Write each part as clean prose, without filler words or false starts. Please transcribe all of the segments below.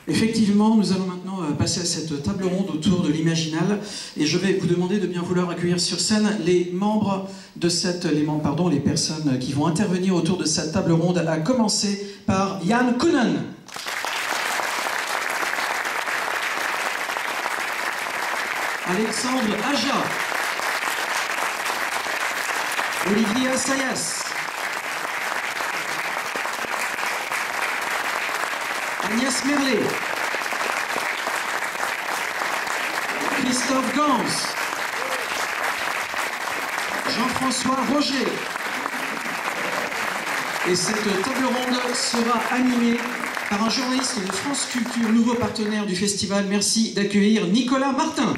Effectivement, nous allons maintenant passer à cette table ronde autour de l'Imaginal et je vais vous demander de bien vouloir accueillir sur scène les membres de les personnes qui vont intervenir autour de cette table ronde, à commencer par Jan Koenen. Alexandre Aja. Olivier Assayas. Agnès Merlet. Christophe Gans. Jean-François Roger. Et cette table ronde sera animée par un journaliste de France Culture, nouveau partenaire du festival. Merci d'accueillir Nicolas Martin.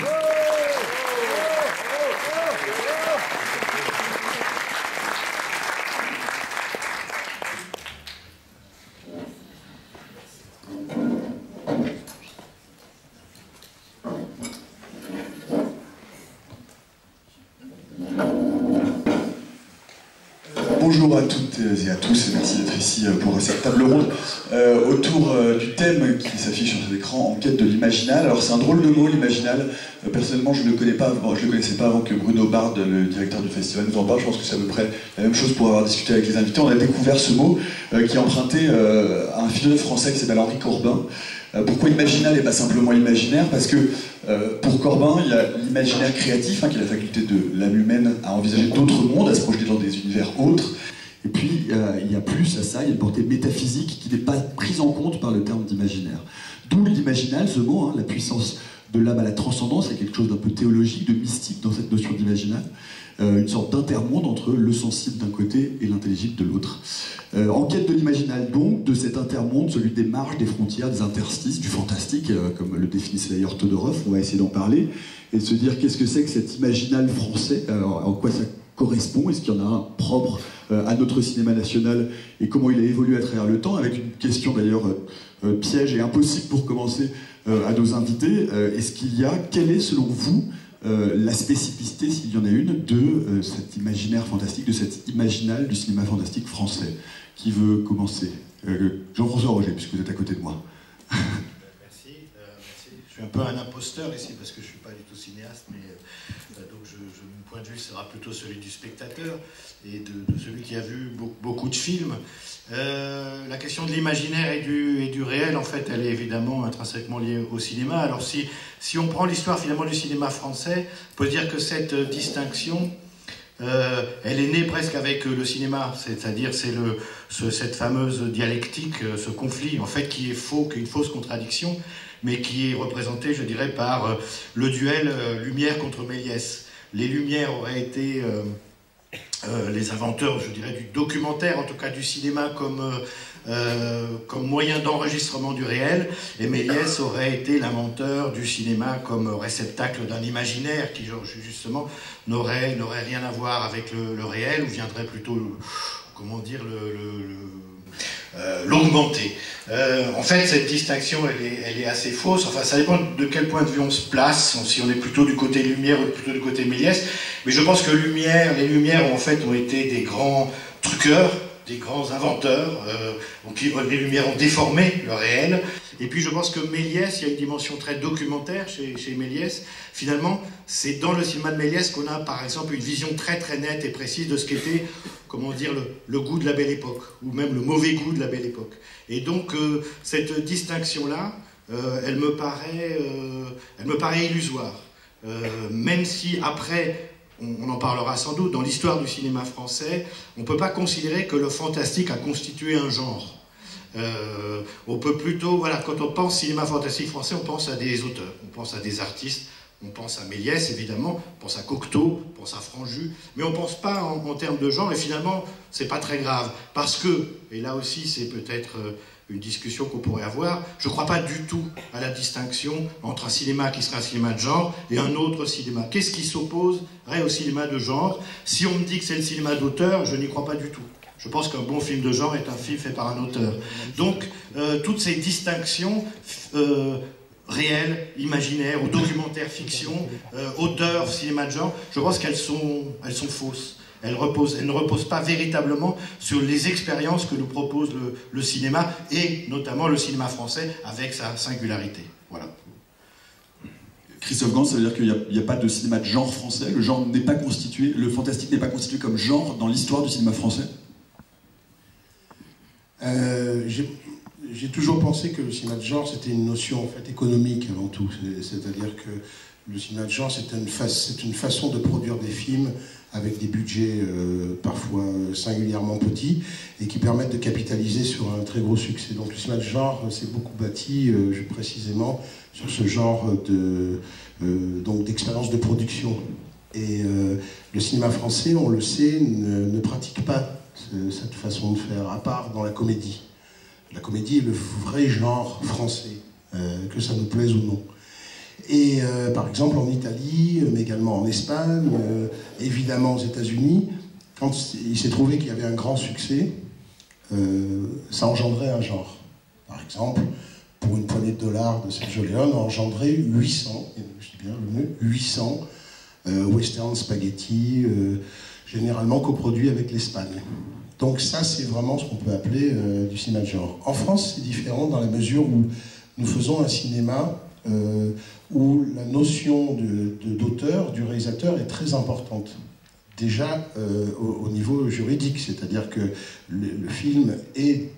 Bonjour à toutes et à tous et merci d'être ici pour cette table ronde autour du thème qui s'affiche sur cet écran, en quête de l'imaginal. Alors c'est un drôle de mot, l'imaginal. Personnellement je ne le connaissais pas avant que Bruno Bard, le directeur du festival, nous en parle. Je pense que c'est à peu près la même chose pour avoir discuté avec les invités. On a découvert ce mot qui est emprunté à un philosophe français qui s'appelle Henri Corbin. Pourquoi imaginal et pas simplement imaginaire? Parce que pour Corbin, il y a l'imaginaire créatif, qui est la faculté de l'âme humaine à envisager d'autres mondes, à se projeter dans des univers autres. Et puis, il y a plus à ça, il y a une portée métaphysique qui n'est pas prise en compte par le terme d'imaginaire. D'où l'imaginal, ce mot, la puissance de l'âme à la transcendance, il y a quelque chose d'un peu théologique, de mystique dans cette notion d'imaginal. Une sorte d'intermonde entre le sensible d'un côté et l'intelligible de l'autre. En quête de l'imaginal donc, de cet intermonde, celui des marges, des frontières, des interstices, du fantastique, comme le définissait d'ailleurs Todorov, on va essayer d'en parler, et de se dire qu'est-ce que c'est que cet imaginal français, en quoi ça correspond, est-ce qu'il y en a un propre à notre cinéma national, et comment il a évolué à travers le temps, avec une question d'ailleurs piège et impossible pour commencer à nos invités. Quelle est selon vous la spécificité, s'il y en a une, de cet imaginaire fantastique, de cet imaginal du cinéma fantastique français? Qui veut commencer? Jean-François Roger, puisque vous êtes à côté de moi. Merci. Je suis un peu un imposteur ici, parce que je ne suis pas du tout cinéaste, mais donc mon point de vue sera plutôt celui du spectateur et de celui qui a vu beaucoup de films. La question de l'imaginaire et du réel, en fait, elle est évidemment intrinsèquement liée au cinéma. Alors si on prend l'histoire finalement du cinéma français, on peut dire que cette distinction, elle est née presque avec le cinéma, c'est-à-dire cette fameuse dialectique, ce conflit, en fait, qui est faux, qui est une fausse contradiction, mais qui est représenté, je dirais, par le duel Lumière contre Méliès. Les Lumières auraient été les inventeurs, je dirais, du documentaire, en tout cas du cinéma comme moyen d'enregistrement du réel, et Méliès aurait été l'inventeur du cinéma comme réceptacle d'un imaginaire qui, justement, n'aurait rien à voir avec le réel, ou viendrait plutôt, comment dire, l'augmenter. En fait, cette distinction, elle est assez fausse. Enfin, ça dépend de quel point de vue on se place, si on est plutôt du côté Lumière ou plutôt du côté Méliès. Mais je pense que les Lumières, en fait, ont été des grands truqueurs, des grands inventeurs, les Lumières ont déformé le réel. Et puis je pense que Méliès, il y a une dimension très documentaire chez Méliès. Finalement, c'est dans le cinéma de Méliès qu'on a, par exemple, une vision très très nette et précise de ce qu'était, comment dire, le goût de la Belle Époque, ou même le mauvais goût de la Belle Époque. Et donc, cette distinction-là, elle me paraît illusoire. Même si, après, on en parlera sans doute, dans l'histoire du cinéma français, on ne peut pas considérer que le fantastique a constitué un genre. On peut plutôt, voilà, quand on pense cinéma fantastique français, on pense à des auteurs, on pense à des artistes, on pense à Méliès évidemment, on pense à Cocteau, on pense à Franju, mais on ne pense pas en termes de genre, et finalement c'est pas très grave, parce que, et là aussi c'est peut-être une discussion qu'on pourrait avoir, je ne crois pas du tout à la distinction entre un cinéma qui serait un cinéma de genre et un autre cinéma. Qu'est-ce qui s'opposerait au cinéma de genre? Si on me dit que c'est le cinéma d'auteur, je n'y crois pas du tout. Je pense qu'un bon film de genre est un film fait par un auteur. Donc, toutes ces distinctions réelles, imaginaires, ou documentaires, fiction, auteur, cinéma de genre, je pense qu'elles sont fausses. Elle ne repose pas véritablement sur les expériences que nous propose le cinéma, et notamment le cinéma français, avec sa singularité. Voilà. Christophe Gans, ça veut dire qu'il n'y a pas de cinéma de genre français, le genre n'est pas constitué, le fantastique n'est pas constitué comme genre dans l'histoire du cinéma français? J'ai toujours pensé que le cinéma de genre, c'était une notion en fait économique avant tout. C'est-à-dire que le cinéma de genre, c'est une façon de produire des films avec des budgets parfois singulièrement petits et qui permettent de capitaliser sur un très gros succès. Donc le cinéma de genre s'est beaucoup bâti précisément sur ce genre d'expérience de production. Et le cinéma français, on le sait, ne pratique pas cette façon de faire, à part dans la comédie. La comédie est le vrai genre français, que ça nous plaise ou non. Et par exemple en Italie, mais également en Espagne, évidemment aux États-Unis, quand il s'est trouvé qu'il y avait un grand succès, ça engendrait un genre. Par exemple, pour une poignée de dollars de Sergio Leone, a engendré 800, je dis bien le mot, 800 western spaghetti, généralement coproduits avec l'Espagne. Donc ça, c'est vraiment ce qu'on peut appeler du cinéma de genre. En France, c'est différent dans la mesure où nous faisons un cinéma où la notion d'auteur, du réalisateur, est très importante. Déjà au niveau juridique, c'est-à-dire que le film est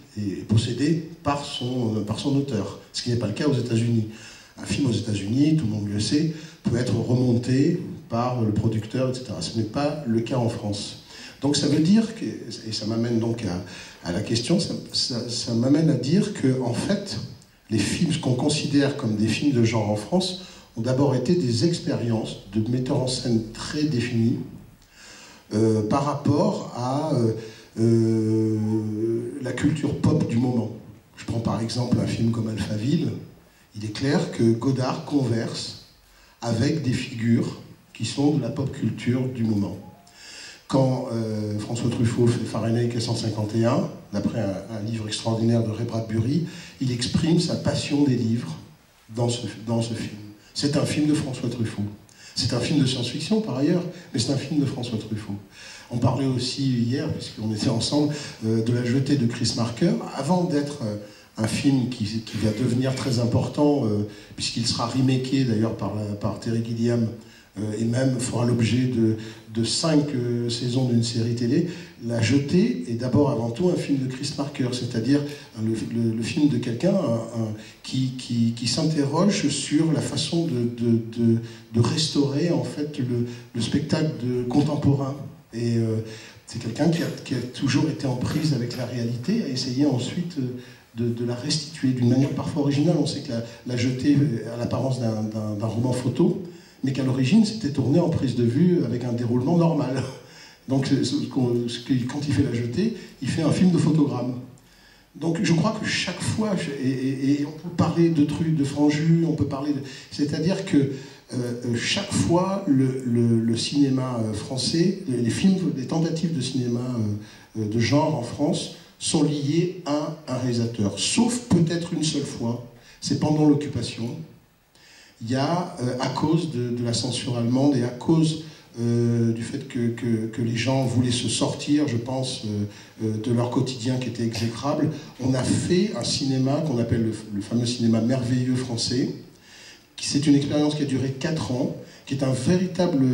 possédé par son auteur, ce qui n'est pas le cas aux États-Unis. Un film aux États-Unis, tout le monde le sait, peut être remonté par le producteur, etc. Ce n'est pas le cas en France. Donc ça veut dire que, et ça m'amène donc à la question, ça m'amène à dire que en fait, les films, ce qu'on considère comme des films de genre en France, ont d'abord été des expériences de metteurs en scène très définis par rapport à la culture pop du moment. Je prends par exemple un film comme Alphaville. Il est clair que Godard converse avec des figures qui sont de la pop culture du moment. Quand François Truffaut fait Fahrenheit 451, d'après un livre extraordinaire de Ray Bradbury, il exprime sa passion des livres dans ce film. C'est un film de François Truffaut. C'est un film de science-fiction par ailleurs, mais c'est un film de François Truffaut. On parlait aussi hier, puisqu'on était ensemble, de La Jetée de Chris Marker. Avant d'être un film qui va devenir très important, puisqu'il sera remaké d'ailleurs par Terry Gilliam, et même fera l'objet de 5 saisons d'une série télé. La Jetée est d'abord avant tout un film de Chris Marker, c'est-à-dire le film de quelqu'un qui s'interroge sur la façon de restaurer en fait le spectacle contemporain. Et c'est quelqu'un qui a toujours été en prise avec la réalité, a essayé ensuite de la restituer d'une manière parfois originale. On sait que la Jetée a l'apparence d'un roman photo, mais qu'à l'origine, c'était tourné en prise de vue avec un déroulement normal. Donc, quand il fait La Jetée, il fait un film de photogramme. Donc, je crois que chaque fois, et on peut parler de trucs, de Franju, on peut parler de... C'est-à-dire que chaque fois, le cinéma français, les films, les tentatives de cinéma de genre en France sont liés à un réalisateur. Sauf peut-être une seule fois, c'est pendant l'occupation. Il y a, à cause de la censure allemande et à cause du fait que les gens voulaient se sortir, je pense, de leur quotidien qui était exécrable, on a fait un cinéma qu'on appelle le fameux cinéma merveilleux français. C'est une expérience qui a duré 4 ans, qui est un véritable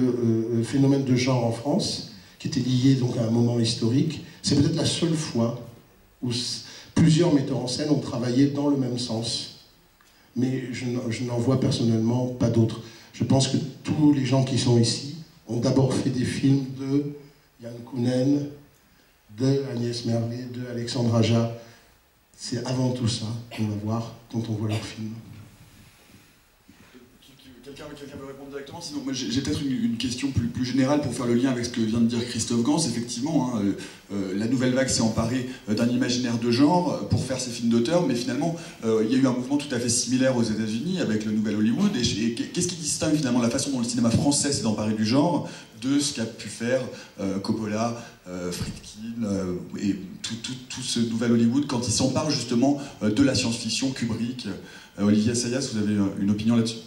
phénomène de genre en France, qui était lié donc à un moment historique. C'est peut-être la seule fois où plusieurs metteurs en scène ont travaillé dans le même sens. Mais je n'en vois personnellement pas d'autres. Je pense que tous les gens qui sont ici ont d'abord fait des films de Yann Kounen, de Agnès Merlet, de Alexandre Aja. C'est avant tout ça qu'on va voir quand on voit leurs films. Quelqu'un veut répondre directement? Sinon, moi j'ai peut-être une question plus générale pour faire le lien avec ce que vient de dire Christophe Gans. Effectivement, hein, la nouvelle vague s'est emparée d'un imaginaire de genre pour faire ses films d'auteur, mais finalement, il y a eu un mouvement tout à fait similaire aux États-Unis avec le nouvel Hollywood. Et qu'est-ce qui distingue finalement la façon dont le cinéma français s'est emparé du genre de ce qu'a pu faire Coppola, Friedkin et tout ce nouvel Hollywood quand il s'empare justement de la science-fiction, Kubrick? Olivier Assayas, vous avez une opinion là-dessus?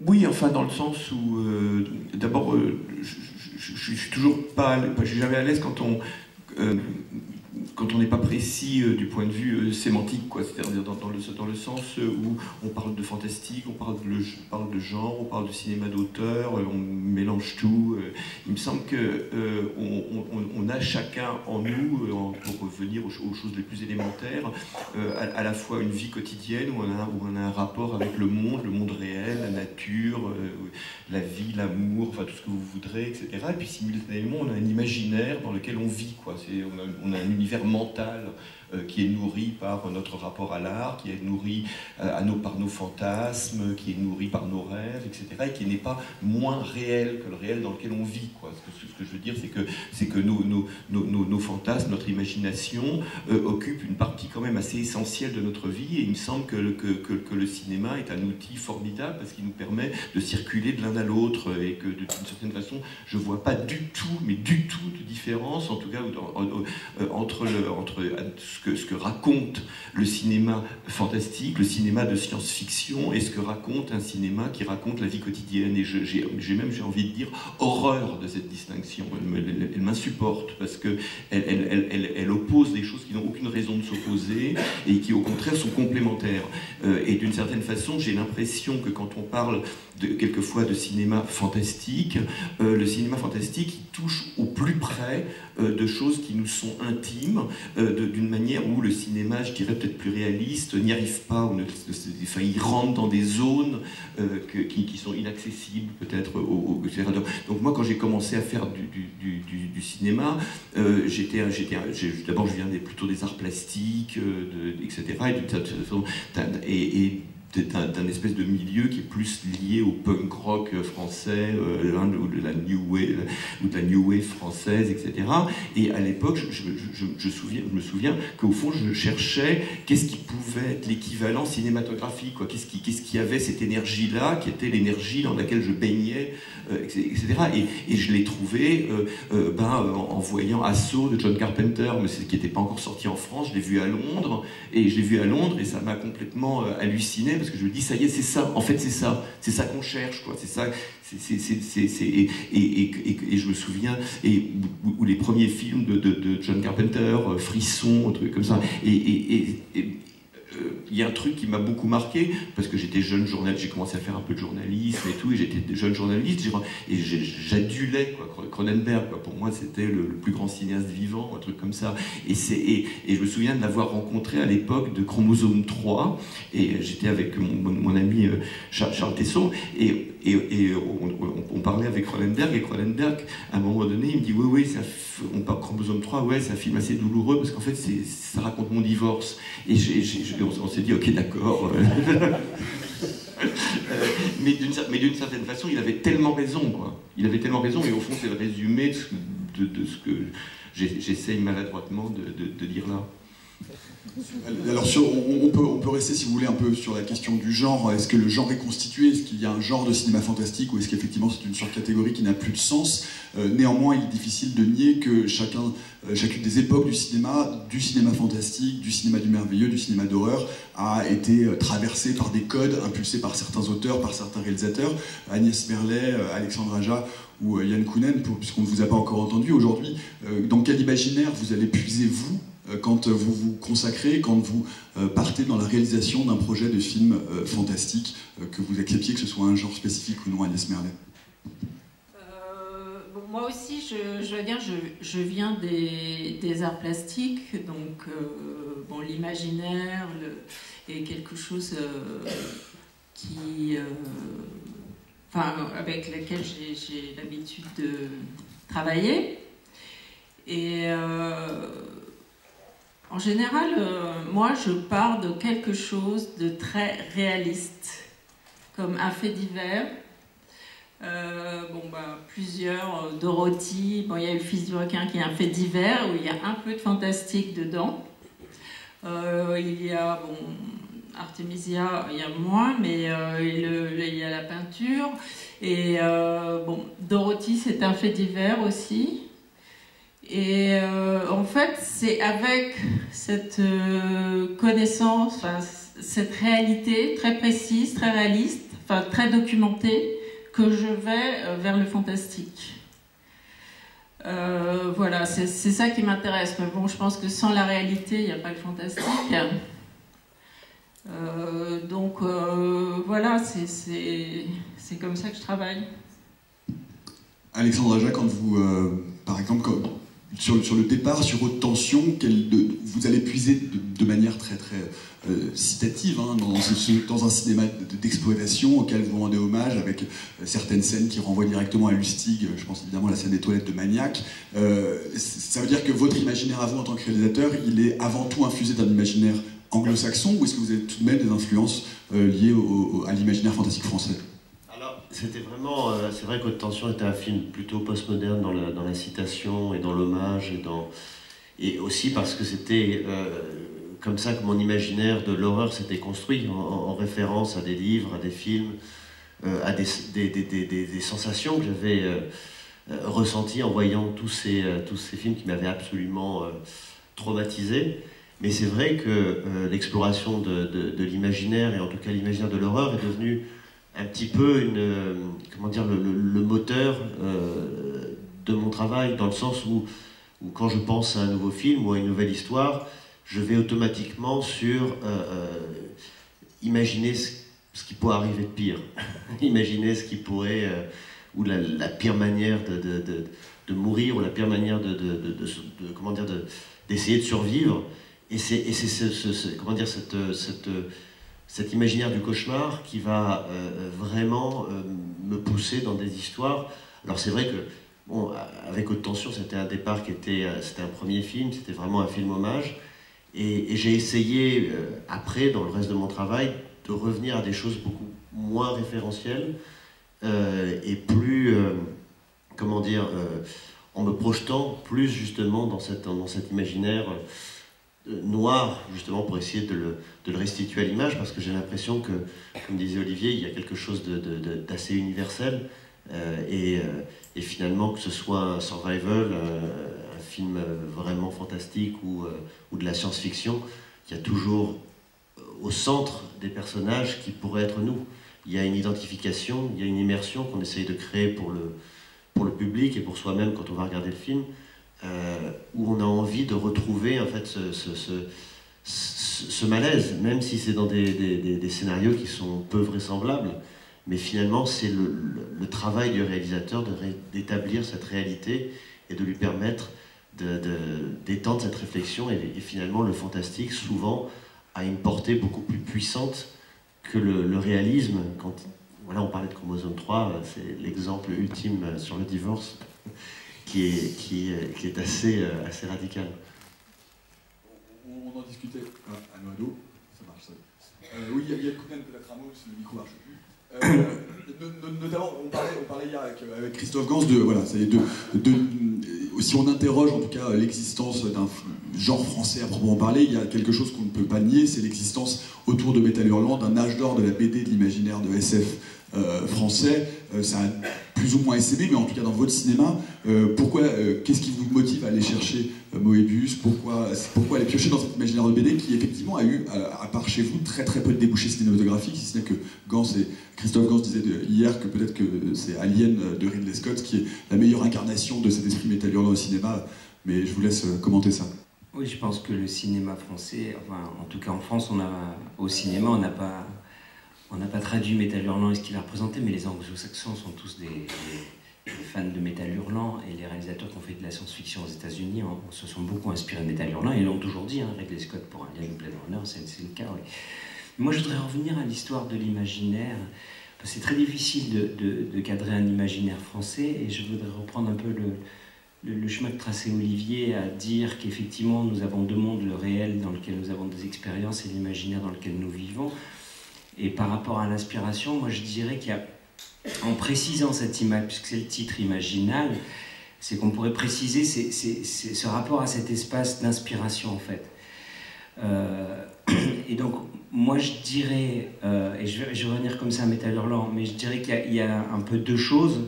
Oui, enfin dans le sens où, d'abord, je suis toujours pas, je suis jamais à l'aise quand on n'est pas précis du point de vue sémantique, quoi. C'est-à-dire dans le sens où on parle de fantastique, on parle de genre, on parle de cinéma d'auteur, on mélange tout. Il me semble qu'on a chacun en nous, pour revenir aux choses les plus élémentaires, à la fois une vie quotidienne où on a un rapport avec le monde réel, la nature, la vie, l'amour, enfin tout ce que vous voudrez, etc. Et puis simultanément, on a un imaginaire dans lequel on vit, quoi. On a un univers mental qui est nourri par notre rapport à l'art, qui est nourri par nos fantasmes, qui est nourri par nos rêves, etc. Et qui n'est pas moins réel que le réel dans lequel on vit, quoi. Ce que je veux dire, c'est que nos fantasmes, notre imagination occupent une partie quand même assez essentielle de notre vie. Et il me semble que le cinéma est un outil formidable parce qu'il nous permet de circuler de l'un à l'autre et que d'une certaine façon, je ne vois pas du tout de différence, en tout cas entre ce que raconte le cinéma fantastique, le cinéma de science-fiction, et ce que raconte un cinéma qui raconte la vie quotidienne. Et j'ai envie de dire, horreur de cette distinction. Elle m'insupporte, parce qu'elle oppose des choses qui n'ont aucune raison de s'opposer, et qui au contraire sont complémentaires. Et d'une certaine façon, j'ai l'impression que quand on parle quelquefois de cinéma fantastique, le cinéma fantastique il touche au plus près de choses qui nous sont intimes, d'une manière où le cinéma, je dirais peut-être plus réaliste, n'y arrive pas, enfin, il rentre dans des zones qui sont inaccessibles peut-être aux créateurs. Donc moi, quand j'ai commencé à faire du cinéma, d'abord je viens plutôt des arts plastiques, etc. Et d'un espèce de milieu qui est plus lié au punk rock français, ou de la new wave française, etc. Et à l'époque, je me souviens qu'au fond, je cherchais qu'est-ce qui pouvait être l'équivalent cinématographique, quoi. Qu'est-ce qui avait cette énergie-là, qui était l'énergie dans laquelle je baignais, etc. Et je l'ai trouvé en voyant Assaut de John Carpenter, mais qui n'était pas encore sorti en France. Je l'ai vu à Londres, et ça m'a complètement halluciné, parce que je me dis, ça y est, c'est ça, en fait c'est ça qu'on cherche, quoi. C'est ça, et je me souviens, ou les premiers films de John Carpenter, Frisson, un truc comme ça, il y a un truc qui m'a beaucoup marqué, parce que j'étais jeune journaliste, j'ai commencé à faire un peu de journalisme et tout, et j'étais jeune journaliste, et j'adulais, quoi, Cronenberg, quoi. Pour moi c'était le plus grand cinéaste vivant, un truc comme ça, et je me souviens de l'avoir rencontré à l'époque de Chromosome 3, et j'étais avec mon ami Charles Tesson, et on parlait avec Cronenberg, et Cronenberg, à un moment donné, il me dit oui, on parle Chromosome 3, ouais, c'est un film assez douloureux, parce qu'en fait ça raconte mon divorce, et on s'est dit ok, d'accord. Mais d'une certaine façon, il avait tellement raison, quoi. Il avait tellement raison, et au fond, c'est le résumé de ce que j'essaye maladroitement de dire là. Alors on peut rester, si vous voulez, un peu sur la question du genre. Est-ce que le genre est constitué? Est-ce qu'il y a un genre de cinéma fantastique, ou est-ce qu'effectivement c'est une surcatégorie qui n'a plus de sens? Néanmoins, il est difficile de nier que chacune des époques du cinéma fantastique, du cinéma du merveilleux, du cinéma d'horreur, a été traversée par des codes impulsés par certains auteurs, par certains réalisateurs. Agnès Merlet, Alexandre Aja ou Yann Kounen, puisqu'on ne vous a pas encore entendu aujourd'hui. Dans quel imaginaire vous allez puiser, vous, quand vous vous consacrez, quand vous partez dans la réalisation d'un projet de film fantastique, que vous acceptiez que ce soit un genre spécifique ou non, Agnès Merlet? Moi aussi, je veux dire, je viens des arts plastiques, donc l'imaginaire est quelque chose avec laquelle j'ai l'habitude de travailler. Et en général, moi, je pars de quelque chose de très réaliste, comme un fait divers. Plusieurs, Dorothy, il y a eu Le Fils du requin qui est un fait divers où il y a un peu de fantastique dedans. Il y a Artemisia, il y a moins, mais il y a la peinture. Et Dorothy, c'est un fait divers aussi. Et en fait, c'est avec cette connaissance, cette réalité très précise, très réaliste, très documentée, que je vais vers le fantastique. Voilà, c'est ça qui m'intéresse. Mais bon, je pense que sans la réalité, il n'y a pas le fantastique. Donc voilà, c'est comme ça que je travaille. Alexandre Aja, quand vous, par exemple, sur le départ, sur Haute Tension, vous allez puiser de manière très citative hein, dans un cinéma d'exploitation auquel vous rendez hommage avec certaines scènes qui renvoient directement à Lustig. Je pense évidemment à la scène des toilettes de Maniac. Ça veut dire que votre imaginaire à vous en tant que réalisateur, il est avant tout infusé d'un imaginaire anglo-saxon, ou est-ce que vous avez tout de même des influences liées à l'imaginaire fantastique français? Alors, c'était vraiment... c'est vrai qu'Haute Tension était un film plutôt postmoderne dans la citation et dans l'hommage, et aussi parce que c'était comme ça que mon imaginaire de l'horreur s'était construit, en référence à des livres, à des films, à des sensations que j'avais ressenties en voyant tous ces films qui m'avaient absolument traumatisé. Mais c'est vrai que l'exploration de l'imaginaire, et en tout cas l'imaginaire de l'horreur, est devenue un petit peu comment dire, le moteur de mon travail, dans le sens où quand je pense à un nouveau film ou à une nouvelle histoire, je vais automatiquement sur imaginer ce qui pourrait arriver de pire, imaginer ce qui pourrait, ou la pire manière de mourir, ou la pire manière comment dire, d'essayer de survivre. Et c'est comment dire, cet imaginaire du cauchemar qui va vraiment me pousser dans des histoires. Alors c'est vrai que, bon, avec Haute Tension, c'était un départ c'était un premier film, c'était vraiment un film hommage. Et j'ai essayé, après, dans le reste de mon travail, de revenir à des choses beaucoup moins référentielles et plus, comment dire, en me projetant plus justement dans cet imaginaire noir, justement pour essayer de le restituer à l'image, parce que j'ai l'impression que, comme disait Olivier, il y a quelque chose d'assez universel, et finalement, que ce soit un survival, un film vraiment fantastique ou de la science-fiction, il y a toujours au centre des personnages qui pourraient être nous. Il y a une identification, il y a une immersion qu'on essaye de créer pour le public et pour soi-même quand on va regarder le film, où on a envie de retrouver en fait ce malaise, même si c'est dans des scénarios qui sont peu vraisemblables, mais finalement c'est le travail du réalisateur d'établir cette réalité et de lui permettre d'étendre cette réflexion, et finalement le fantastique souvent a une portée beaucoup plus puissante que le réalisme. Quand voilà, on parlait de Chromosome 3, c'est l'exemple ultime sur le divorce, qui est assez radical. On en discutait à Noado, ça marche ça. Oui, il y a quand même peut-être un mot, si le micro marche plus. Notamment, on parlait hier avec Christophe Gans de, voilà, si on interroge en tout cas l'existence d'un genre français à proprement parler, il y a quelque chose qu'on ne peut pas nier, c'est l'existence autour de Métal Hurlant d'un âge d'or de la BD, de l'imaginaire de SF français. Ça a plus ou moins essaimé, mais en tout cas dans votre cinéma, qu'est-ce qui vous motive à aller chercher Moebius, pourquoi aller piocher dans cet imaginaire de BD qui effectivement a eu, à part chez vous, très très peu de débouchés cinématographiques, si ce n'est que Christophe Gans disait hier que peut-être que c'est Alien de Ridley Scott qui est la meilleure incarnation de cet esprit Métal Hurlant au cinéma, mais je vous laisse commenter ça. Oui, je pense que le cinéma français, enfin en tout cas en France, au cinéma, on n'a pas traduit Métal Hurlant et ce qu'il a représenté, mais les anglo-saxons sont tous des fans de Métal Hurlant, et les réalisateurs qui ont fait de la science-fiction aux États-Unis se sont beaucoup inspirés de Métal Hurlant, et ils l'ont toujours dit, hein, Ridley Scott pour Alien ou Blade Runner, c'est le cas. Oui. Moi, je voudrais revenir à l'histoire de l'imaginaire. C'est très difficile de cadrer un imaginaire français, et je voudrais reprendre un peu le chemin que traçait Olivier, à dire qu'effectivement nous avons deux mondes, le réel dans lequel nous avons des expériences et l'imaginaire dans lequel nous vivons. Et par rapport à l'inspiration, moi je dirais qu'il y a, en précisant cette image, puisque c'est le titre Imaginal, c'est qu'on pourrait préciser ce rapport à cet espace d'inspiration en fait. Et donc moi je dirais, et je vais revenir comme ça à Métal Hurlant, mais je dirais qu'il y a un peu deux choses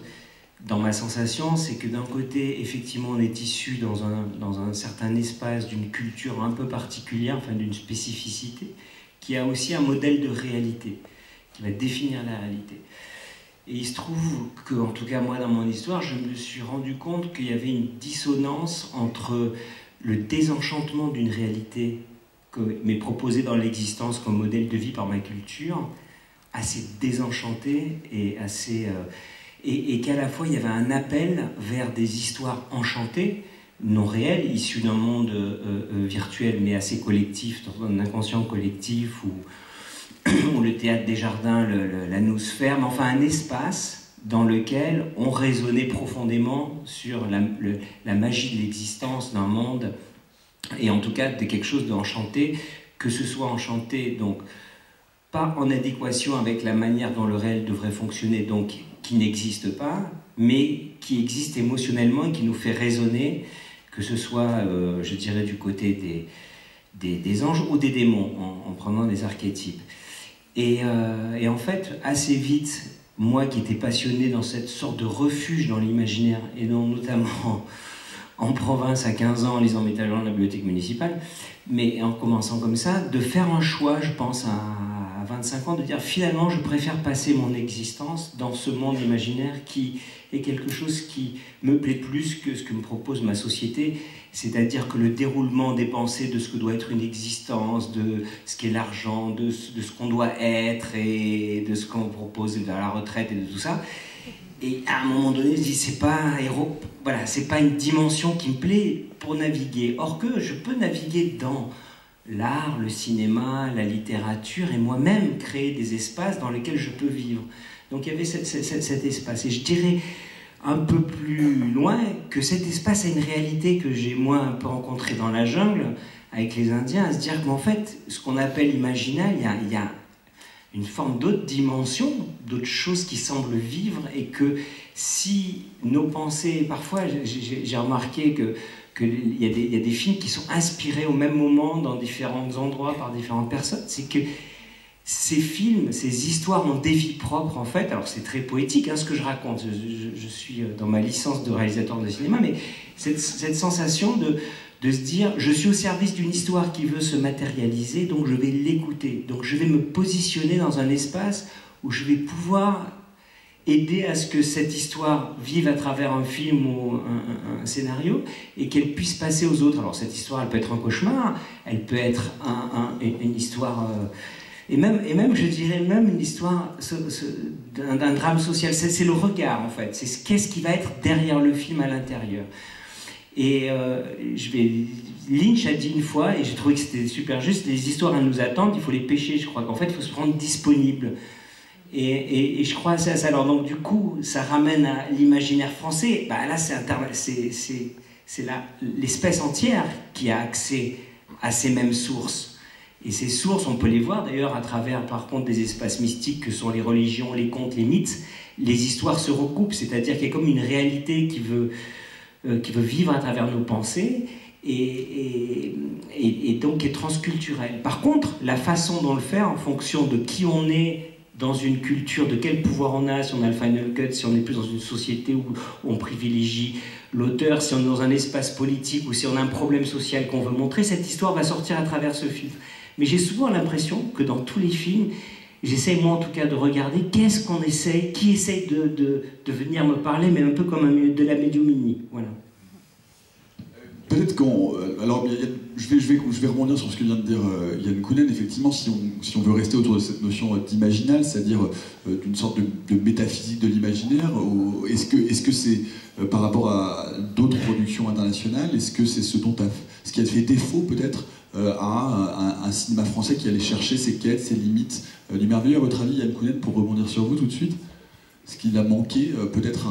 dans ma sensation, c'est que d'un côté, effectivement, on est issu dans un certain espace d'une culture un peu particulière, enfin d'une spécificité, qui a aussi un modèle de réalité, qui va définir la réalité. Et il se trouve que, en tout cas moi dans mon histoire, je me suis rendu compte qu'il y avait une dissonance entre le désenchantement d'une réalité que m'est proposée dans l'existence comme modèle de vie par ma culture, assez désenchantée et assez... et qu'à la fois il y avait un appel vers des histoires enchantées, non réelles, issues d'un monde virtuel mais assez collectif, dans un inconscient collectif où le théâtre des jardins, la noosphère, mais enfin un espace dans lequel on raisonnait profondément sur la magie de l'existence d'un monde, et en tout cas de quelque chose d'enchanté, que ce soit enchanté, donc pas en adéquation avec la manière dont le réel devrait fonctionner, donc qui n'existe pas, mais qui existe émotionnellement et qui nous fait raisonner, que ce soit, je dirais, du côté des anges ou des démons, en prenant des archétypes. Et en fait, assez vite, moi qui étais passionné dans cette sorte de refuge dans l'imaginaire, et non notamment en province à 15 ans en lisant mes talents à la bibliothèque municipale, mais en commençant comme ça, de faire un choix, je pense, à 25 ans, de dire finalement je préfère passer mon existence dans ce monde imaginaire qui est quelque chose qui me plaît plus que ce que me propose ma société, c'est-à-dire que le déroulement des pensées de ce que doit être une existence, de ce qu'est l'argent, de ce qu'on doit être et de ce qu'on propose vers la retraite et de tout ça. Et à un moment donné, je dis, c'est pas voilà, c'est pas une dimension qui me plaît pour naviguer. Or que je peux naviguer dans l'art, le cinéma, la littérature, et moi-même créer des espaces dans lesquels je peux vivre. Donc il y avait cet espace. Et je dirais un peu plus loin que cet espace a une réalité que j'ai moi un peu rencontrée dans la jungle avec les Indiens, à se dire qu'en fait, ce qu'on appelle imaginal, il y a une forme d'autre dimension, d'autres choses qui semblent vivre, et que si nos pensées, parfois j'ai remarqué qu'il y a des films qui sont inspirés au même moment dans différents endroits par différentes personnes, c'est que ces films, ces histoires ont des vies propres en fait. Alors c'est très poétique ce que je raconte, je suis dans ma licence de réalisateur de cinéma, mais cette sensation de se dire je suis au service d'une histoire qui veut se matérialiser, donc je vais l'écouter, donc je vais me positionner dans un espace où je vais pouvoir aider à ce que cette histoire vive à travers un film ou un scénario, et qu'elle puisse passer aux autres. Alors cette histoire, elle peut être un cauchemar, elle peut être une histoire... Et même, je dirais, même une histoire d'un drame social. C'est le regard, en fait. C'est qu'est-ce qui va être derrière le film à l'intérieur. Et Lynch a dit une fois, et j'ai trouvé que c'était super juste, les histoires à nous attendre, il faut les pêcher. Je crois qu'en fait, il faut se rendre disponible. Et je crois à ça. Alors donc, du coup, ça ramène à l'imaginaire français. Bah, là, c'est l'espèce entière qui a accès à ces mêmes sources. Et ces sources, on peut les voir d'ailleurs à travers, par contre, des espaces mystiques que sont les religions, les contes, les mythes. Les histoires se recoupent, c'est-à-dire qu'il y a comme une réalité qui veut vivre à travers nos pensées et donc qui est transculturelle. Par contre, la façon dont le faire, en fonction de qui on est dans une culture, de quel pouvoir on a, si on a le final cut, si on est plus dans une société où on privilégie l'auteur, si on est dans un espace politique ou si on a un problème social qu'on veut montrer, cette histoire va sortir à travers ce film. Mais j'ai souvent l'impression que dans tous les films, j'essaye moi en tout cas de regarder qu'est-ce qu'on essaye, qui essaye de venir me parler, mais un peu comme de la médiumnie. Voilà. Peut-être qu'on... alors, je vais rebondir sur ce que vient de dire Yann Kounen. Effectivement, si on veut rester autour de cette notion d'imaginal, c'est-à-dire d'une sorte de métaphysique de l'imaginaire, est-ce que c'est par rapport à d'autres productions internationales, est-ce que c'est ce qui a fait défaut peut-être à un cinéma français qui allait chercher ses quêtes, ses limites du merveilleux? À votre avis, Yann Kounen, pour rebondir sur vous tout de suite, est-ce qu'il a manqué peut-être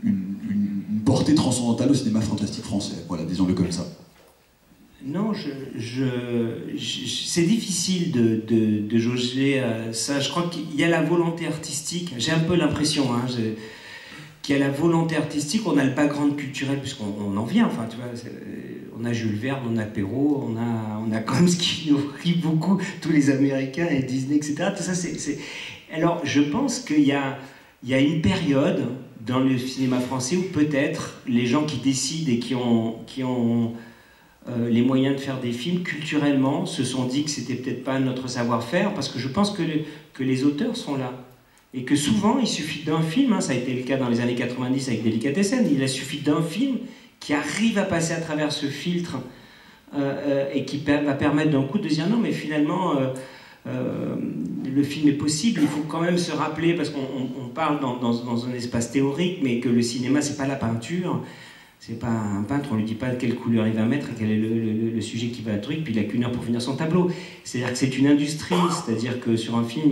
une portée transcendantale au cinéma fantastique français? Voilà, disons-le comme ça. Non, c'est difficile de jauger ça. Je crois qu'il y a la volonté artistique. J'ai un peu l'impression qu'il y a la volonté artistique. On a le background culturel puisqu'on en vient. Enfin, tu vois, on a Jules Verne, on a Perrault, on a comme ce qui nourrit beaucoup tous les Américains et Disney, etc. Tout ça, Alors, je pense qu'il y a une période dans le cinéma français où peut-être les gens qui décident et qui ont les moyens de faire des films culturellement se sont dit que c'était peut-être pas notre savoir-faire, parce que je pense que les auteurs sont là. Et que souvent, il suffit d'un film, hein, ça a été le cas dans les années 90 avec Délicatessen, il a suffi d'un film qui arrive à passer à travers ce filtre et qui va permettre d'un coup de dire non, mais finalement, le film est possible, il faut quand même se rappeler, parce qu'on parle dans un espace théorique, mais que le cinéma, c'est pas la peinture. C'est pas un peintre, on lui dit pas quelle couleur il va mettre, quel est le sujet qui va être truc, puis il a qu'une heure pour finir son tableau. C'est-à-dire que c'est une industrie, c'est-à-dire que sur un film,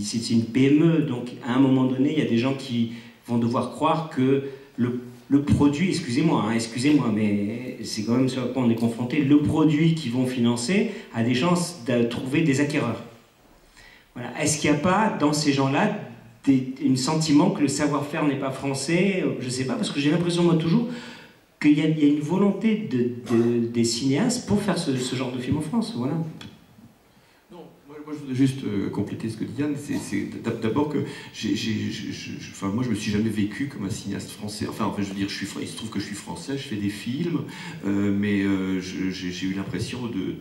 c'est une PME, donc à un moment donné, il y a des gens qui vont devoir croire que le produit, excusez-moi, mais c'est quand même ce à quoi on est confronté, le produit qu'ils vont financer a des chances de trouver des acquéreurs. Voilà. Est-ce qu'il n'y a pas, dans ces gens-là, un sentiment que le savoir-faire n'est pas français? Je ne sais pas, parce que j'ai l'impression, moi, toujours, qu'il y a une volonté des cinéastes pour faire ce genre de film en France, voilà. Non, moi je voudrais juste compléter ce que dit Yann. C'est d'abord que moi je me suis jamais vécu comme un cinéaste français. Enfin, je veux dire, il se trouve que je suis français, je fais des films, mais j'ai eu l'impression de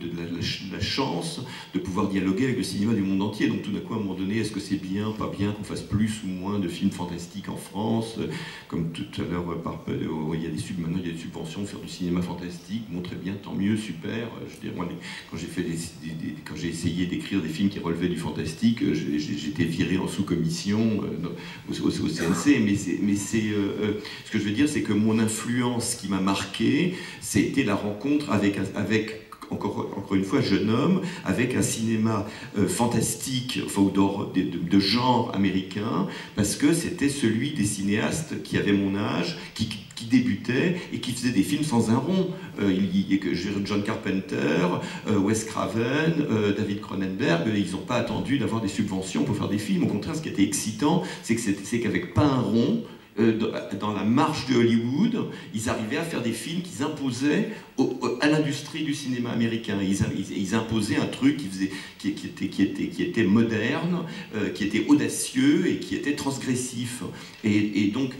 la chance de pouvoir dialoguer avec le cinéma du monde entier. Donc tout d'un coup, à un moment donné, est-ce que c'est bien, pas bien qu'on fasse plus ou moins de films fantastiques en France? Comme tout à l'heure, maintenant il y a des subventions pour faire du cinéma fantastique. Bon, très bien, tant mieux, super. Je veux dire, moi, quand j'ai essayé d'écrire des films qui relevaient du fantastique, j'étais viré en sous-commission au CNC, mais ce que je veux dire, c'est que mon influence qui m'a marqué, c'était la rencontre avec encore une fois, jeune homme, avec un cinéma fantastique, enfin, de genre américain, parce que c'était celui des cinéastes qui avaient mon âge, qui débutaient et qui faisaient des films sans un rond. John Carpenter, Wes Craven, David Cronenberg, ils n'ont pas attendu d'avoir des subventions pour faire des films. Au contraire, ce qui était excitant, c'est qu'avec pas un rond, dans la marche de Hollywood, ils arrivaient à faire des films qu'ils imposaient à l'industrie du cinéma américain. Ils imposaient un truc qui était moderne, qui était audacieux et qui était transgressif. Et donc,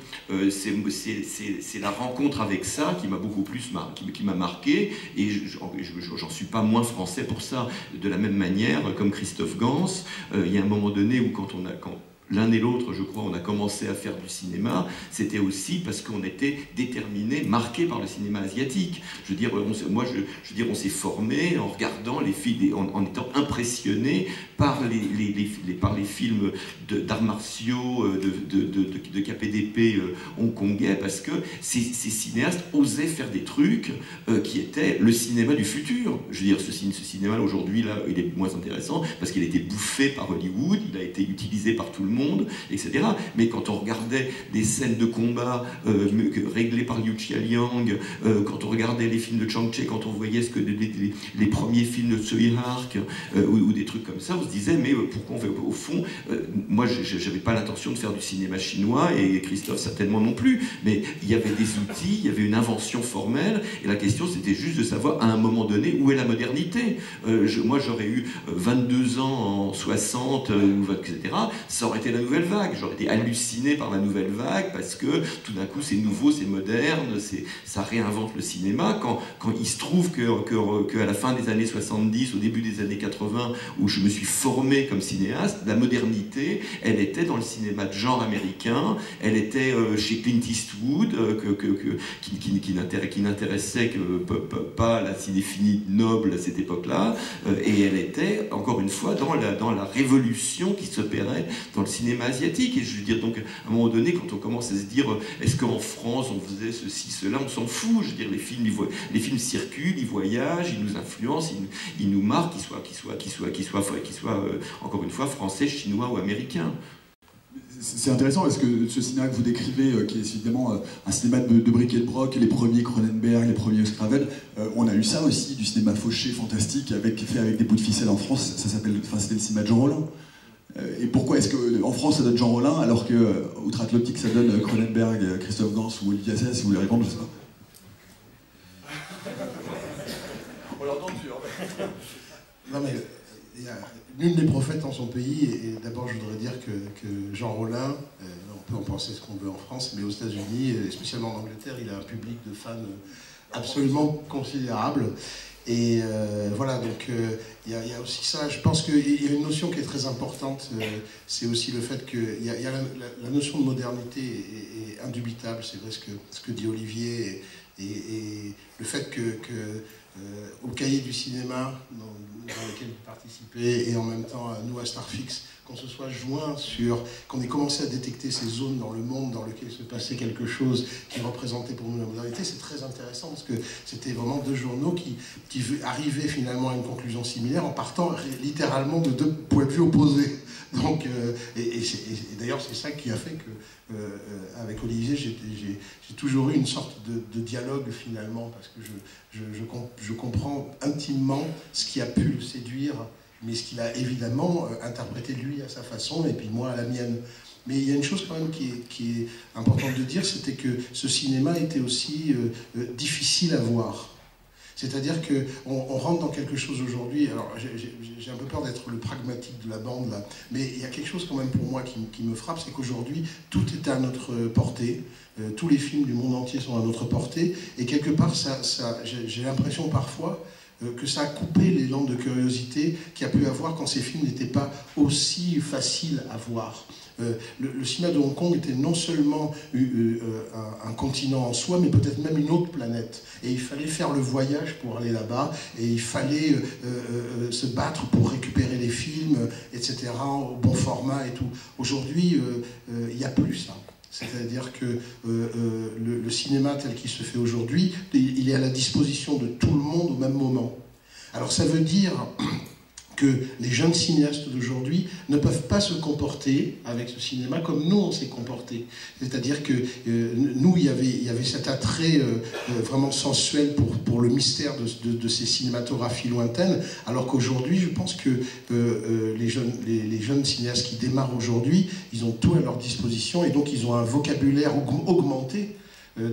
c'est la rencontre avec ça qui m'a beaucoup plus qui m'a marqué, et j'en suis pas moins français pour ça. De la même manière, comme Christophe Gans, il y a un moment donné où quand l'un et l'autre, je crois, on a commencé à faire du cinéma, c'était aussi parce qu'on était déterminés, marqués par le cinéma asiatique. Je veux dire, on s'est formé en regardant les films, en étant impressionné par les films d'arts martiaux, de KPDP hongkongais, parce que ces cinéastes osaient faire des trucs qui étaient le cinéma du futur. Je veux dire, ce cinéma aujourd'hui, là, il est moins intéressant parce qu'il a été bouffé par Hollywood, il a été utilisé par tout le monde, etc. Mais quand on regardait des scènes de combat réglées par Liu Chialiang, quand on regardait les films de Chang Che, quand on voyait les premiers films de Tsui Hark, ou des trucs comme ça, on se disait, mais pourquoi on fait, au fond, moi j'avais pas l'intention de faire du cinéma chinois, et Christophe certainement non plus, mais il y avait des outils, il y avait une invention formelle, et la question c'était juste de savoir à un moment donné où est la modernité. Moi j'aurais eu 22 ans en 60, etc., ça aurait été la nouvelle vague, j'aurais été halluciné par la nouvelle vague, parce que tout d'un coup c'est nouveau, c'est moderne, ça réinvente le cinéma. Quand il se trouve qu'à la fin des années 70, au début des années 80, où je me suis formé comme cinéaste, la modernité, elle était dans le cinéma de genre américain, elle était chez Clint Eastwood, qui n'intéressait pas la cinéphilie noble à cette époque-là, et elle était, encore une fois, dans la révolution qui s'opérait dans le cinéma asiatique. Et je veux dire, donc, à un moment donné, quand on commence à se dire, est-ce qu'en France, on faisait ceci, cela, on s'en fout. Je veux dire, les films circulent, ils voyagent, ils nous influencent, ils nous marquent, qu'ils soient encore une fois, français, chinois ou américains. C'est intéressant parce que ce cinéma que vous décrivez, qui est évidemment un cinéma de bric et de broc, les premiers Cronenberg, les premiers Wes Craven, on a eu ça aussi, du cinéma fauché, fantastique, fait avec des bouts de ficelle en France. C'était le cinéma de Jean Rollin. Et pourquoi est-ce qu'en France ça donne Jean Rollin alors qu'outre-Atlantique ça donne Cronenberg, Christophe Gans ou Olivier Assayas? Si vous voulez répondre, je sais pas. On l'entend sûr. Non mais il y a nul n'est prophète en son pays, et d'abord je voudrais dire que Jean Rollin, on peut en penser ce qu'on veut en France, mais aux États-Unis, et spécialement en Angleterre, il a un public de fans absolument considérable. Et voilà, donc il y a aussi ça. Je pense qu'il y a une notion qui est très importante, c'est aussi le fait que la notion de modernité est indubitable, c'est vrai ce que dit Olivier, et le fait que au cahier du cinéma dans lequel vous participez, et en même temps nous à Starfix, qu'on se soit joint qu'on ait commencé à détecter ces zones dans le monde dans lesquelles se passait quelque chose qui représentait pour nous la modernité, c'est très intéressant parce que c'était vraiment deux journaux qui arrivaient finalement à une conclusion similaire en partant littéralement de deux points de vue opposés. Donc, et d'ailleurs c'est ça qui a fait que avec Olivier j'ai toujours eu une sorte de dialogue finalement, parce que je comprends intimement ce qui a pu le séduire, mais ce qu'il a évidemment interprété lui à sa façon et puis moi à la mienne. Mais il y a une chose quand même qui est importante de dire, c'était que ce cinéma était aussi difficile à voir. C'est-à-dire qu'on rentre dans quelque chose aujourd'hui, alors j'ai un peu peur d'être le pragmatique de la bande là, mais il y a quelque chose quand même pour moi qui me frappe, c'est qu'aujourd'hui tout est à notre portée, tous les films du monde entier sont à notre portée, et quelque part j'ai l'impression parfois que ça a coupé l'élan de curiosité qu'il y a pu avoir quand ces films n'étaient pas aussi faciles à voir. Le cinéma de Hong Kong était non seulement un continent en soi, mais peut-être même une autre planète. Et il fallait faire le voyage pour aller là-bas, et il fallait se battre pour récupérer les films, etc., au bon format et tout. Aujourd'hui, il n'y a plus ça. C'est-à-dire que le cinéma tel qu'il se fait aujourd'hui, il est à la disposition de tout le monde au même moment. Alors ça veut dire que les jeunes cinéastes d'aujourd'hui ne peuvent pas se comporter avec ce cinéma comme nous on s'est comporté. C'est-à-dire que nous, il y avait cet attrait vraiment sensuel pour le mystère de ces cinématographies lointaines, alors qu'aujourd'hui, je pense que les jeunes cinéastes qui démarrent aujourd'hui, ils ont tout à leur disposition, et donc ils ont un vocabulaire augmenté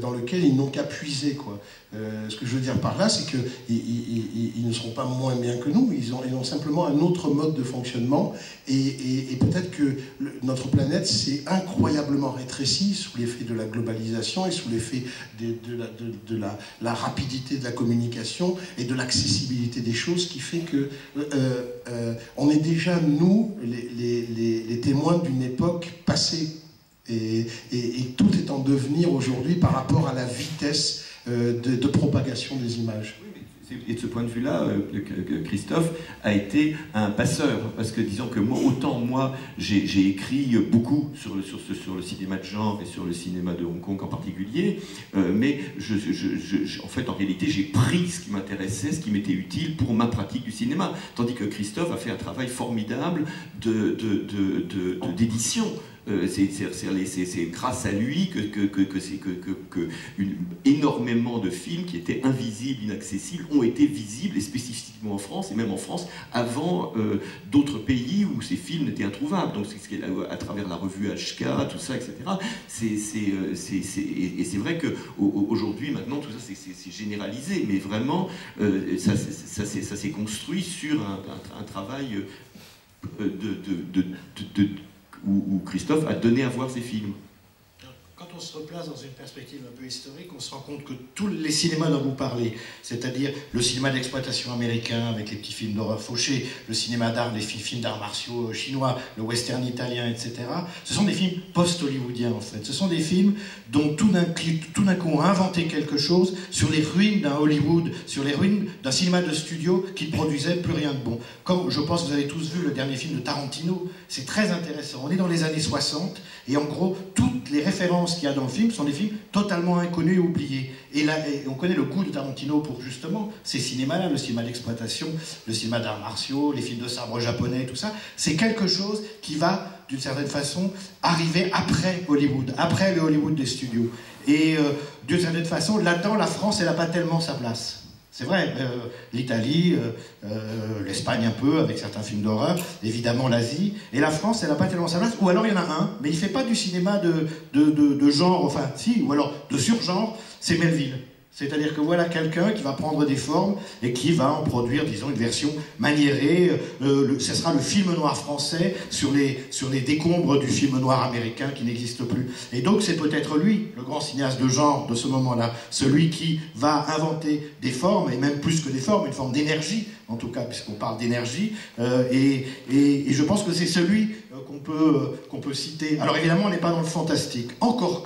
dans lequel ils n'ont qu'à puiser, quoi. Ce que je veux dire par là, c'est qu'ils ne seront pas moins bien que nous, ils ont simplement un autre mode de fonctionnement, et peut-être que notre planète s'est incroyablement rétrécie sous l'effet de la globalisation et sous l'effet de la rapidité de la communication et de l'accessibilité des choses, qui fait que on est déjà, nous, les témoins d'une époque passée. Et tout est en devenir aujourd'hui par rapport à la vitesse de propagation des images. Et de ce point de vue-là, Christophe a été un passeur, parce que disons que moi j'ai écrit beaucoup sur le cinéma de genre et sur le cinéma de Hong Kong en particulier, mais en fait en réalité j'ai pris ce qui m'intéressait, ce qui m'était utile pour ma pratique du cinéma, tandis que Christophe a fait un travail formidable d'édition. C'est grâce à lui que énormément de films qui étaient invisibles, inaccessibles, ont été visibles, et spécifiquement en France, et même en France, avant d'autres pays où ces films étaient introuvables. Donc c'est à travers la revue HK, tout ça, etc. Et c'est vrai qu'aujourd'hui, maintenant, tout ça c'est généralisé, mais vraiment, ça s'est construit sur un travail où Christophe a donné à voir ses films. Quand on se replace dans une perspective un peu historique, on se rend compte que tous les cinémas dont vous parlez, c'est-à-dire le cinéma d'exploitation américain avec les petits films d'horreur fauchés, le cinéma d'art, les films d'arts martiaux chinois, le western italien, etc., ce sont des films post-hollywoodiens en fait. Ce sont des films dont tout d'un coup on a inventé quelque chose sur les ruines d'un Hollywood, sur les ruines d'un cinéma de studio qui ne produisait plus rien de bon. Comme je pense que vous avez tous vu le dernier film de Tarantino, c'est très intéressant. On est dans les années 60 et en gros toutes les références qu'il y a dans le film sont des films totalement inconnus et oubliés. Et là, on connaît le goût de Tarantino pour justement ces cinémas-là, le cinéma d'exploitation, le cinéma d'arts martiaux, les films de sabre japonais, tout ça. C'est quelque chose qui va, d'une certaine façon, arriver après Hollywood, après le Hollywood des studios. Et d'une certaine façon, là-dedans, la France, elle n'a pas tellement sa place. C'est vrai, l'Italie, l'Espagne un peu, avec certains films d'horreur, évidemment l'Asie, et la France, elle n'a pas tellement sa place, ou alors il y en a un, mais il ne fait pas du cinéma de genre, enfin si, ou alors de surgenre, c'est Melville. C'est-à-dire que voilà quelqu'un qui va prendre des formes et qui va en produire, disons, une version maniérée. Ce sera le film noir français sur les décombres du film noir américain qui n'existe plus. Et donc c'est peut-être lui, le grand cinéaste de genre de ce moment-là, celui qui va inventer des formes, et même plus que des formes, une forme d'énergie, en tout cas, puisqu'on parle d'énergie. Et je pense que c'est celui qu'on peut citer. Alors évidemment, on n'est pas dans le fantastique, encore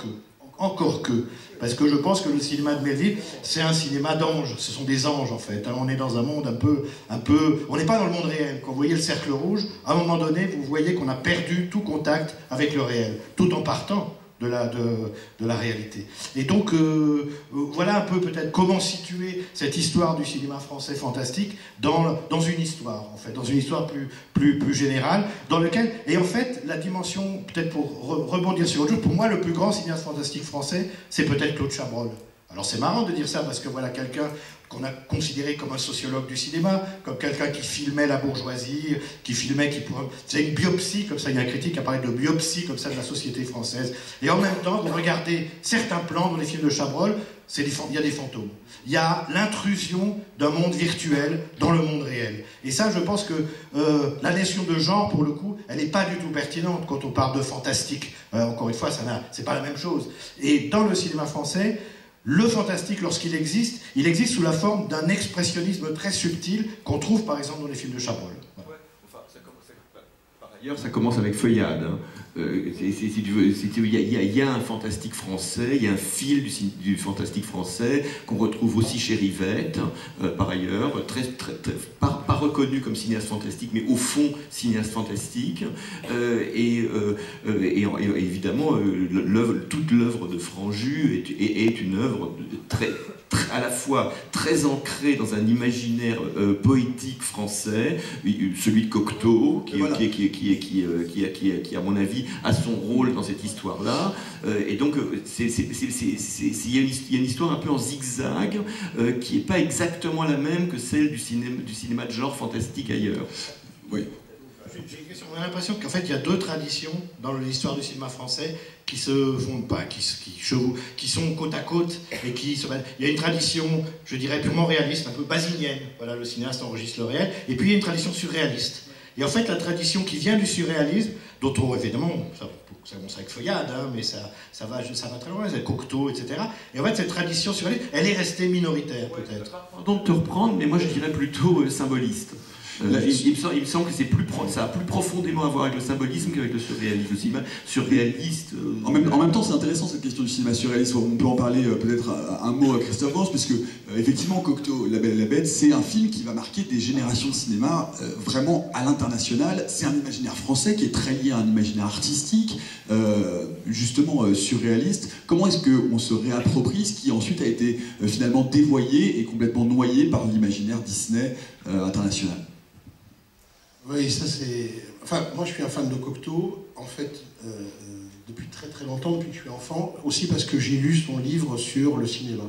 que, parce que je pense que le cinéma de Melville, c'est un cinéma d'anges, ce sont des anges en fait. On est dans un monde un peu, on n'est pas dans le monde réel. Quand vous voyez le cercle rouge, à un moment donné, vous voyez qu'on a perdu tout contact avec le réel, tout en partant de la réalité. Et donc, voilà un peu peut-être comment situer cette histoire du cinéma français fantastique dans une histoire, en fait, dans une histoire plus générale, dans lequel, et en fait, la dimension, peut-être pour rebondir sur autre chose, pour moi, le plus grand cinéaste fantastique français, c'est peut-être Claude Chabrol. Alors c'est marrant de dire ça, parce que voilà quelqu'un qu'on a considéré comme un sociologue du cinéma, comme quelqu'un qui filmait la bourgeoisie, c'est une biopsie, comme ça, il y a un critique qui a parlé de biopsie, comme ça, de la société française. Et en même temps, vous regardez certains plans dans les films de Chabrol, il y a des fantômes. Il y a l'intrusion d'un monde virtuel dans le monde réel. Et ça, je pense que la notion de genre, pour le coup, elle n'est pas du tout pertinente quand on parle de fantastique. Encore une fois, c'est pas la même chose. Et dans le cinéma français, le fantastique, lorsqu'il existe, il existe sous la forme d'un expressionnisme très subtil qu'on trouve par exemple dans les films de Chabrol. Voilà. Ouais, enfin, par ailleurs, ça commence avec Feuillade. Hein. Si tu veux, il y a un fantastique français, il y a un fil du fantastique français qu'on retrouve aussi chez Rivette, par ailleurs, pas reconnu comme cinéaste fantastique, mais au fond cinéaste fantastique. Et évidemment, toute l'œuvre de Franju est une œuvre à la fois très ancrée dans un imaginaire poétique français, celui de Cocteau, qui à mon avis a son rôle dans cette histoire-là, et donc il y a une histoire un peu en zigzag qui n'est pas exactement la même que celle du cinéma de genre fantastique ailleurs. Oui. J'ai une question. On a l'impression qu'en fait il y a deux traditions dans l'histoire du cinéma français qui se font pas, qui sont côte à côte et il y a une tradition, je dirais purement réaliste, un peu basilienne. Voilà, le cinéaste enregistre le réel, et puis il y a une tradition surréaliste. Et en fait, la tradition qui vient du surréalisme, dont on, évidemment, ça commence avec Feuillade, hein, mais ça va très loin, c'est Cocteau, etc. Et en fait, cette tradition surréaliste, elle est restée minoritaire, peut-être. Pardon de te reprendre, mais moi je dirais plutôt symboliste. Il me semble que ça a plus profondément à voir avec le symbolisme qu'avec le surréalisme. Le cinéma surréaliste. En même temps, c'est intéressant cette question du cinéma surréaliste. On peut en parler peut-être un mot à Christophe Gans, puisque effectivement, Cocteau, La Belle et la Bête, c'est un film qui va marquer des générations de cinéma vraiment à l'international. C'est un imaginaire français qui est très lié à un imaginaire artistique, justement surréaliste. Comment est-ce qu'on se réapproprie ce qui ensuite a été finalement dévoyé et complètement noyé par l'imaginaire Disney international? Oui, ça c'est... Enfin, moi je suis un fan de Cocteau, en fait, depuis très très longtemps, depuis que je suis enfant, aussi parce que j'ai lu son livre sur le cinéma,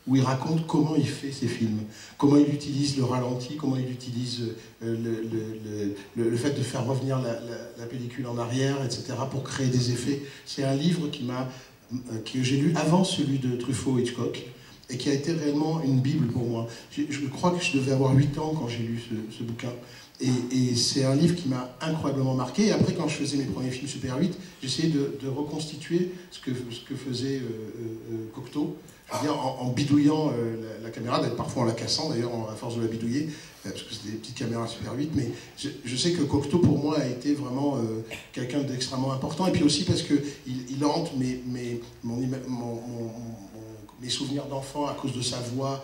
où il raconte comment il fait ses films, comment il utilise le ralenti, comment il utilise le fait de faire revenir la pellicule en arrière, etc., pour créer des effets. C'est un livre que j'ai lu avant celui de Truffaut Hitchcock, et qui a été réellement une bible pour moi. Je crois que je devais avoir 8 ans quand j'ai lu ce bouquin. Et c'est un livre qui m'a incroyablement marqué. Et après, quand je faisais mes premiers films Super 8, j'essayais de reconstituer ce que faisait Cocteau. Je veux dire, en bidouillant la caméra, parfois en la cassant d'ailleurs, à force de la bidouiller, parce que c'était des petites caméras Super 8. Mais je sais que Cocteau, pour moi, a été vraiment quelqu'un d'extrêmement important. Et puis aussi parce qu'il hante mes souvenirs d'enfant à cause de sa voix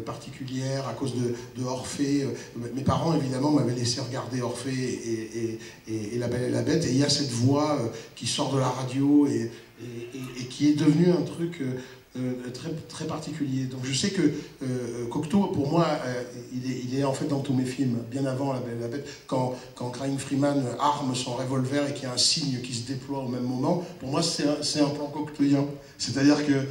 particulière, à cause de Orphée. Mes parents, évidemment, m'avaient laissé regarder Orphée et La Belle et la Bête, et il y a cette voix qui sort de la radio et qui est devenue un truc très, très particulier. Donc je sais que Cocteau, pour moi, il est en fait dans tous mes films, bien avant La Belle et la Bête, quand Crying Freeman arme son revolver et qu'il y a un signe qui se déploie au même moment, pour moi c'est un plan cocteauien. C'est-à-dire que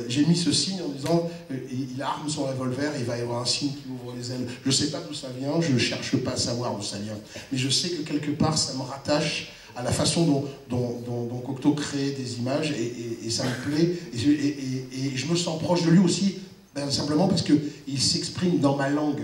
j'ai mis ce signe en disant il arme son revolver, il va y avoir un signe qui ouvre les ailes. Je ne sais pas d'où ça vient, je ne cherche pas à savoir d'où ça vient, mais je sais que quelque part ça me rattache à la façon dont Cocteau crée des images, et ça me plaît, et je me sens proche de lui aussi, Simplement parce qu'il s'exprime dans ma langue.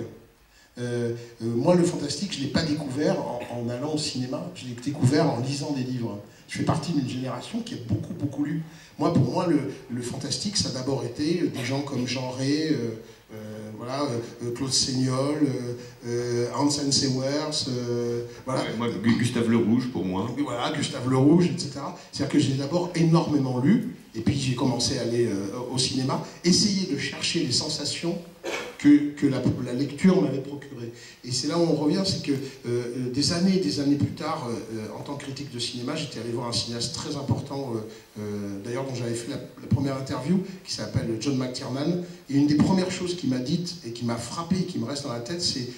Moi, le fantastique, je ne l'ai pas découvert en allant au cinéma, je l'ai découvert en lisant des livres. Je fais partie d'une génération qui a beaucoup lu. Pour moi, le fantastique, ça a d'abord été des gens comme Jean Rey, Claude Seignol, Hans Sewers, voilà. Moi, Gustave Le Rouge, pour moi. Voilà, Gustave Le Rouge, etc. C'est-à-dire que j'ai d'abord énormément lu, et puis j'ai commencé à aller au cinéma, essayer de chercher les sensations que la lecture m'avait procuré. Et c'est là où on revient, c'est que des années plus tard, en tant que critique de cinéma, j'étais allé voir un cinéaste très important, d'ailleurs dont j'avais fait la première interview, qui s'appelle John McTiernan. Et une des premières choses qu'il m'a dites et qui m'a frappé, et qui me reste dans la tête, c'est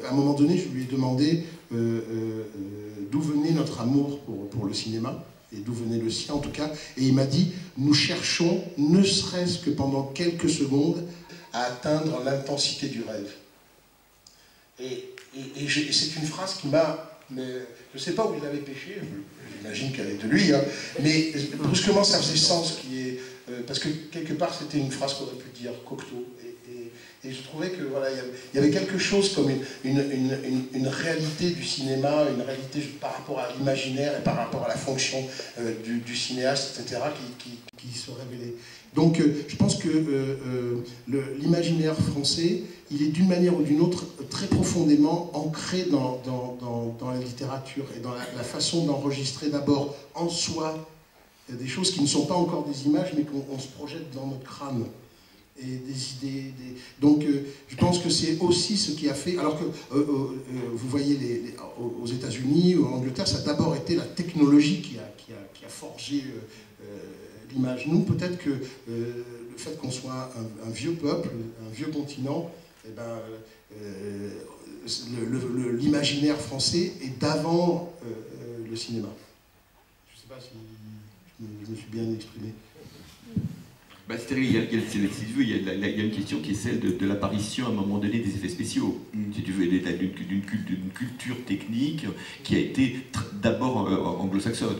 à un moment donné, je lui ai demandé d'où venait notre amour pour le cinéma, et d'où venait le sien en tout cas, et il m'a dit, nous cherchons, ne serait-ce que pendant quelques secondes, à atteindre l'intensité du rêve. Et c'est une phrase qui m'a... Je ne sais pas où il l'avait pêché, j'imagine qu'elle est de lui, hein, mais brusquement ça faisait sens, parce que quelque part c'était une phrase qu'aurait pu dire Cocteau. Et je trouvais que voilà, il y avait quelque chose comme une réalité du cinéma, une réalité par rapport à l'imaginaire et par rapport à la fonction du cinéaste, etc., qui se révélait. Donc je pense que l'imaginaire français, il est d'une manière ou d'une autre très profondément ancré dans la littérature et dans la façon d'enregistrer d'abord en soi des choses qui ne sont pas encore des images, mais qu'on se projette dans notre crâne. Et des idées. Donc je pense que c'est aussi ce qui a fait... Alors que vous voyez aux États-Unis ou en Angleterre, ça a d'abord été la technologie qui a forgé l'image. Nous, peut-être que le fait qu'on soit un vieux peuple, un vieux continent, eh ben, l'imaginaire français est d'avant le cinéma. Je ne sais pas si je me suis bien exprimé. Bah, c'est-à-dire, il y a une question qui est celle de l'apparition à un moment donné des effets spéciaux. Si tu veux, d'une culture technique qui a été d'abord anglo-saxonne.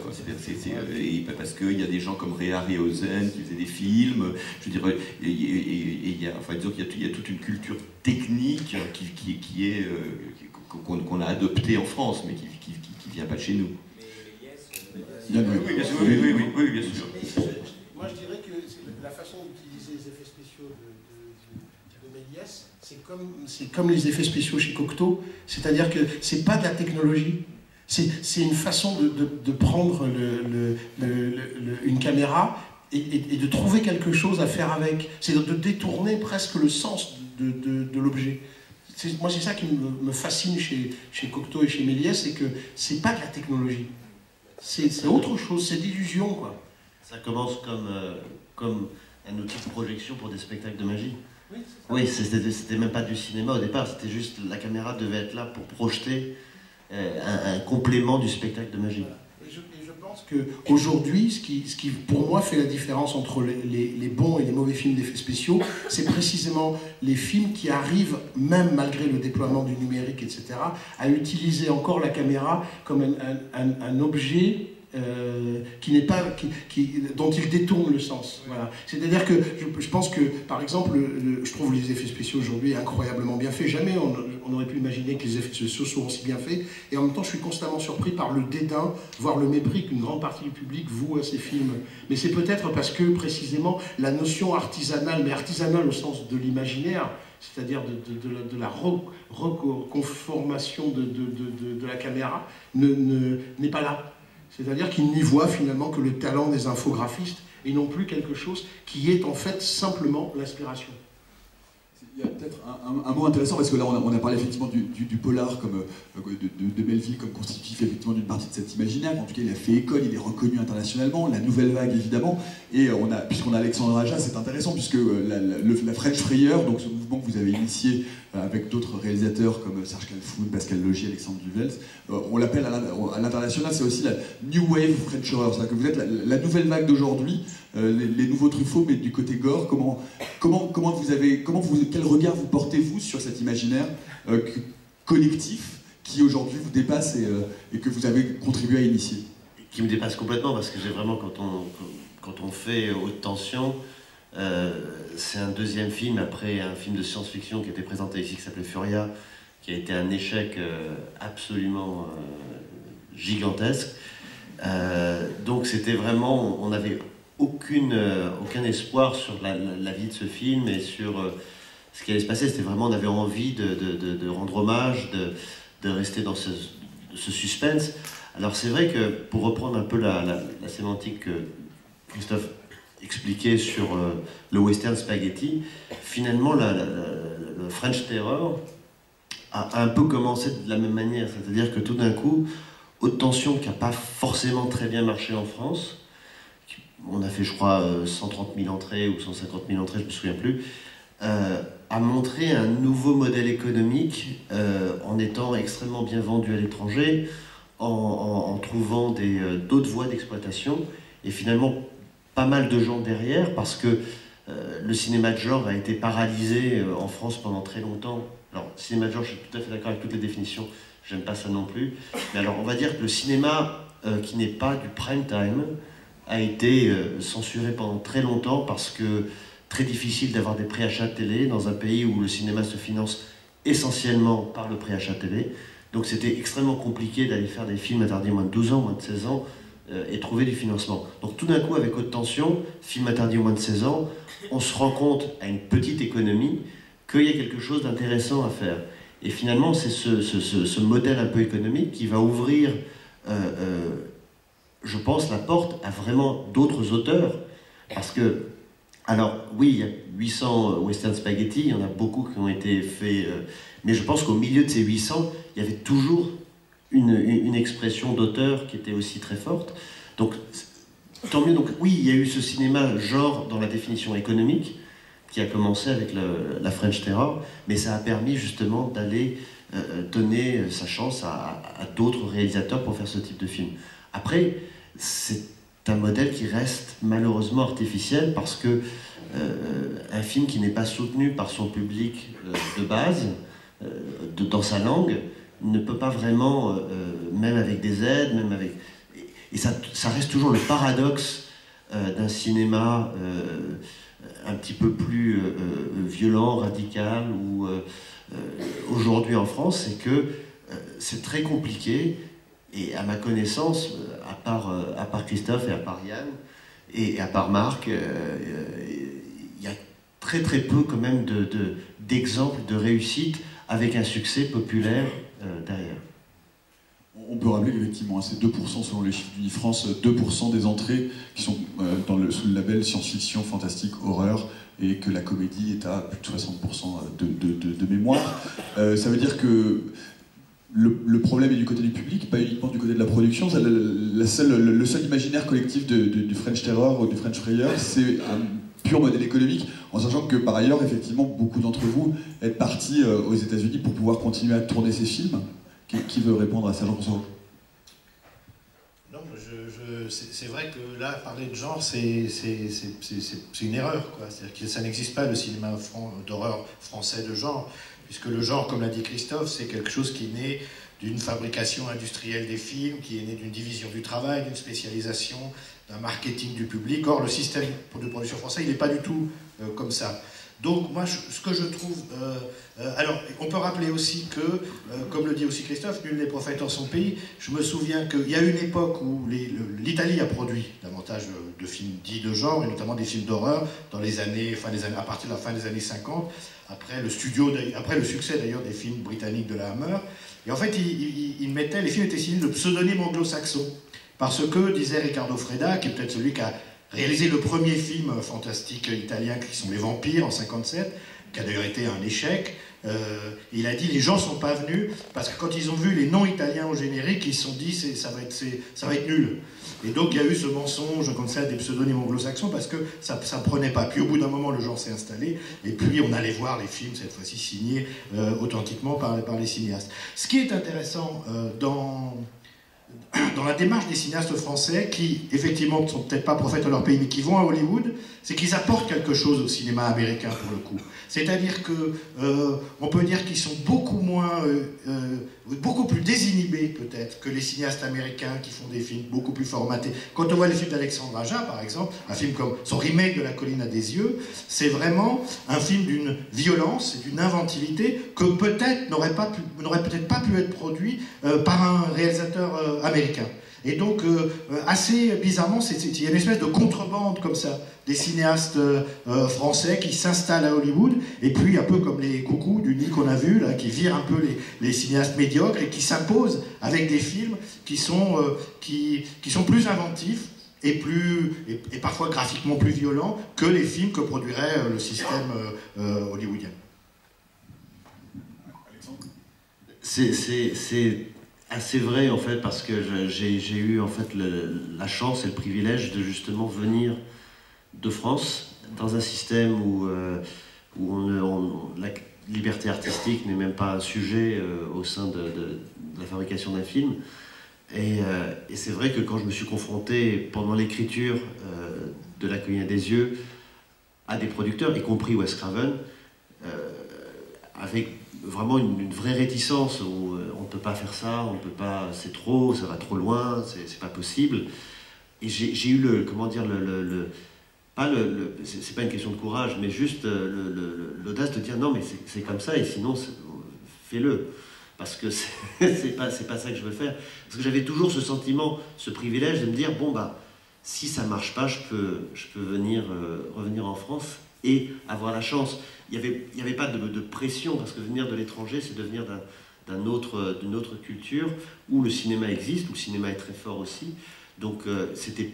Parce qu'il y a des gens comme Ray Harryhausen qui faisaient des films. Je veux dire, il y a toute une culture technique qu'on a adoptée en France, mais qui ne vient pas de chez nous. Oui, bien sûr. Moi, je dirais que la façon d'utiliser les effets spéciaux de Méliès, c'est comme les effets spéciaux chez Cocteau, c'est-à-dire que c'est pas de la technologie, c'est une façon de prendre une caméra et de trouver quelque chose à faire avec. C'est de détourner presque le sens de l'objet. Moi, c'est ça qui me fascine chez Cocteau et chez Méliès, c'est que c'est pas de la technologie. C'est autre chose, c'est d'illusion, quoi. Ça commence comme un outil de projection pour des spectacles de magie. Oui, c'était même pas du cinéma au départ, c'était juste la caméra devait être là pour projeter un complément du spectacle de magie. Et je pense qu'aujourd'hui, ce qui pour moi fait la différence entre les bons et les mauvais films d'effets spéciaux, c'est précisément les films qui arrivent, même malgré le déploiement du numérique, etc., à utiliser encore la caméra comme un objet dont il détourne le sens. Voilà. C'est-à-dire que je pense que, par exemple, je trouve les effets spéciaux aujourd'hui incroyablement bien faits. Jamais on aurait pu imaginer que les effets spéciaux soient aussi bien faits. Et en même temps, je suis constamment surpris par le dédain, voire le mépris qu'une grande partie du public voue à ces films. Mais c'est peut-être parce que, précisément, la notion artisanale, mais artisanale au sens de l'imaginaire, c'est-à-dire de la reconformation de la caméra, n'est pas là. C'est-à-dire qu'ils n'y voient finalement que le talent des infographistes et non plus quelque chose qui est en fait simplement l'inspiration. Il y a peut-être un mot intéressant, parce que là on a parlé effectivement du polar comme, de Melville comme constitutif effectivement d'une partie de cet imaginaire. En tout cas, il a fait école, il est reconnu internationalement, la nouvelle vague évidemment, et puisqu'on a Alexandre Aja, c'est intéressant, puisque la French Frayeur, donc ce mouvement que vous avez initié avec d'autres réalisateurs comme Serge Kalfoun, Pascal Logier, Alexandre Duvels, on l'appelle à l'international, c'est aussi la New Wave French Horror, c'est-à-dire que vous êtes la nouvelle vague d'aujourd'hui, les nouveaux Truffaut, mais du côté gore. Quel regard vous portez-vous sur cet imaginaire collectif qui aujourd'hui vous dépasse et que vous avez contribué à initier? Qui me dépasse complètement, parce que j'ai vraiment, quand on fait haute tension, C'est un deuxième film après un film de science-fiction qui a été présenté ici qui s'appelait Furia, qui a été un échec absolument gigantesque. Donc c'était vraiment, on n'avait aucun espoir sur la vie de ce film et sur ce qui allait se passer. C'était vraiment, on avait envie de rendre hommage, de rester dans ce suspense. Alors c'est vrai que, pour reprendre un peu la sémantique que Christophe expliquait sur le western spaghetti, finalement le French Terror a un peu commencé de la même manière, c'est-à-dire que tout d'un coup, Haute Tension, qui n'a pas forcément très bien marché en France, on a fait je crois 130 000 entrées ou 150 000 entrées, je ne me souviens plus, a montré un nouveau modèle économique en étant extrêmement bien vendu à l'étranger, en trouvant d'autres voies d'exploitation, et finalement pas mal de gens derrière, parce que le cinéma de genre a été paralysé en France pendant très longtemps. Alors, cinéma de genre, je suis tout à fait d'accord avec toutes les définitions, j'aime pas ça non plus, mais alors on va dire que le cinéma qui n'est pas du prime time a été censuré pendant très longtemps, parce que très difficile d'avoir des préachats de télé dans un pays où le cinéma se finance essentiellement par le préachat télé. Donc c'était extrêmement compliqué d'aller faire des films interdits moins de 12 ans, moins de 16 ans, et trouver du financement. Donc tout d'un coup, avec Haute Tension, film interdit moins de 16 ans, on se rend compte, à une petite économie, qu'il y a quelque chose d'intéressant à faire. Et finalement, c'est ce modèle un peu économique qui va ouvrir, je pense, la porte à vraiment d'autres auteurs. Parce que, alors oui, il y a 800 western spaghetti, il y en a beaucoup qui ont été faits, mais je pense qu'au milieu de ces 800, il y avait toujours une expression d'auteur qui était aussi très forte. Donc, tant mieux. Donc oui, il y a eu ce cinéma genre dans la définition économique, qui a commencé avec la French Terror, mais ça a permis justement d'aller donner sa chance à d'autres réalisateurs pour faire ce type de film. Après, c'est un modèle qui reste malheureusement artificiel, parce que un film qui n'est pas soutenu par son public de base, dans sa langue, ne peut pas vraiment, même avec des aides, même avec... Et ça reste toujours le paradoxe d'un cinéma un petit peu plus violent, radical, ou aujourd'hui en France, c'est que c'est très compliqué, et à ma connaissance, à part Christophe et à part Yann, et à part Marc, il y a très très peu quand même d'exemples de réussite avec un succès populaire derrière. On peut rappeler qu'effectivement, c'est 2% selon les chiffres d'Unifrance, 2% des entrées qui sont sous le label science-fiction, fantastique, horreur, et que la comédie est à plus de 60% de mémoire. Ça veut dire que le problème est du côté du public, pas uniquement du côté de la production. Le seul imaginaire collectif du French Terror ou du French Frayeur, c'est un pur modèle économique, en sachant que par ailleurs, effectivement, beaucoup d'entre vous êtes partis aux États-Unis pour pouvoir continuer à tourner ces films. Qui veut répondre à ça, Jean-François? Non, c'est vrai que là, parler de genre, c'est une erreur, quoi. C'est-à-dire que ça n'existe pas, le cinéma d'horreur français de genre, puisque le genre, comme l'a dit Christophe, c'est quelque chose qui naît d'une fabrication industrielle des films, qui est né d'une division du travail, d'une spécialisation, d'un marketing du public. Or, le système de production français, il n'est pas du tout comme ça. Donc moi, ce que je trouve... alors, on peut rappeler aussi que, comme le dit aussi Christophe, nul n'est prophète en son pays. Je me souviens qu'il y a une époque où l'Italie a produit davantage de films dits de genre, et notamment des films d'horreur, dans les années, à partir de la fin des années 50, après le succès d'ailleurs des films britanniques de la Hammer. Et en fait, les films étaient signés de pseudonymes anglo-saxons. Parce que, disait Riccardo Freda, qui est peut-être celui qui a réalisé le premier film fantastique italien qui sont Les Vampires en 1957, qui a d'ailleurs été un échec. Il a dit les gens ne sont pas venus parce que quand ils ont vu les noms italiens au générique, ils se sont dit ça va être nul. Et donc il y a eu ce mensonge comme ça des pseudonymes anglo-saxons parce que ça ne prenait pas. Puis au bout d'un moment le genre s'est installé et puis on allait voir les films cette fois-ci signés authentiquement par les cinéastes. Ce qui est intéressant dans la démarche des cinéastes français qui, effectivement, ne sont peut-être pas prophètes de leur pays, mais qui vont à Hollywood, c'est qu'ils apportent quelque chose au cinéma américain, pour le coup. C'est-à-dire que on peut dire qu'ils sont beaucoup plus désinhibés, peut-être, que les cinéastes américains qui font des films beaucoup plus formatés. Quand on voit les films d'Alexandre Aja, par exemple, un film comme son remake de La colline à des yeux, c'est vraiment un film d'une violence et d'une inventivité que peut-être n'aurait peut-être pas pu être produit par un réalisateur américain. Et donc, assez bizarrement, il y a une espèce de contrebande comme ça, des cinéastes français qui s'installent à Hollywood, et puis un peu comme les coucous du nid qu'on a vu, là, qui virent un peu les cinéastes médiocres et qui s'imposent avec des films qui sont plus inventifs et parfois graphiquement plus violents que les films que produirait le système hollywoodien. C'est assez vrai en fait, parce que j'ai eu en fait la chance et le privilège de justement venir de France dans un système où la liberté artistique n'est même pas un sujet au sein de la fabrication d'un film. Et c'est vrai que quand je me suis confronté pendant l'écriture de La colline des yeux à des producteurs, y compris Wes Craven, avec vraiment une vraie réticence où on ne peut pas faire ça, on peut pas, c'est trop, ça va trop loin, c'est pas possible. Et j'ai eu c'est pas une question de courage, mais juste l'audace de dire non, mais c'est comme ça, et sinon fais-le, parce que c'est pas ça que je veux faire. Parce que j'avais toujours ce sentiment, ce privilège de me dire bon bah si ça marche pas, je peux revenir en France et avoir la chance. Il y avait pas de pression, parce que venir de l'étranger, c'est de venir d'une autre culture où le cinéma existe, où le cinéma est très fort aussi. Donc il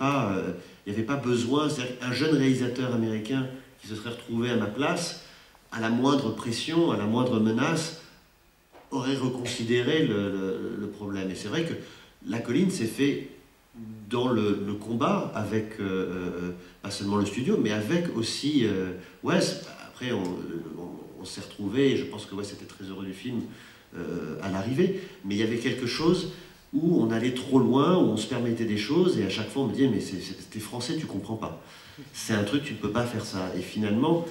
n'y avait pas besoin, c'est-à-dire qu'un jeune réalisateur américain qui se serait retrouvé à ma place, à la moindre pression, à la moindre menace, aurait reconsidéré le problème. Et c'est vrai que La colline s'est fait dans le combat avec, pas seulement le studio, mais avec aussi Wes. Après, on s'est retrouvés, et je pense que Wes était très heureux du film à l'arrivée, mais il y avait quelque chose où on allait trop loin, où on se permettait des choses, et à chaque fois on me disait mais t'es français, tu comprends pas. C'est un truc, tu ne peux pas faire ça. Et finalement,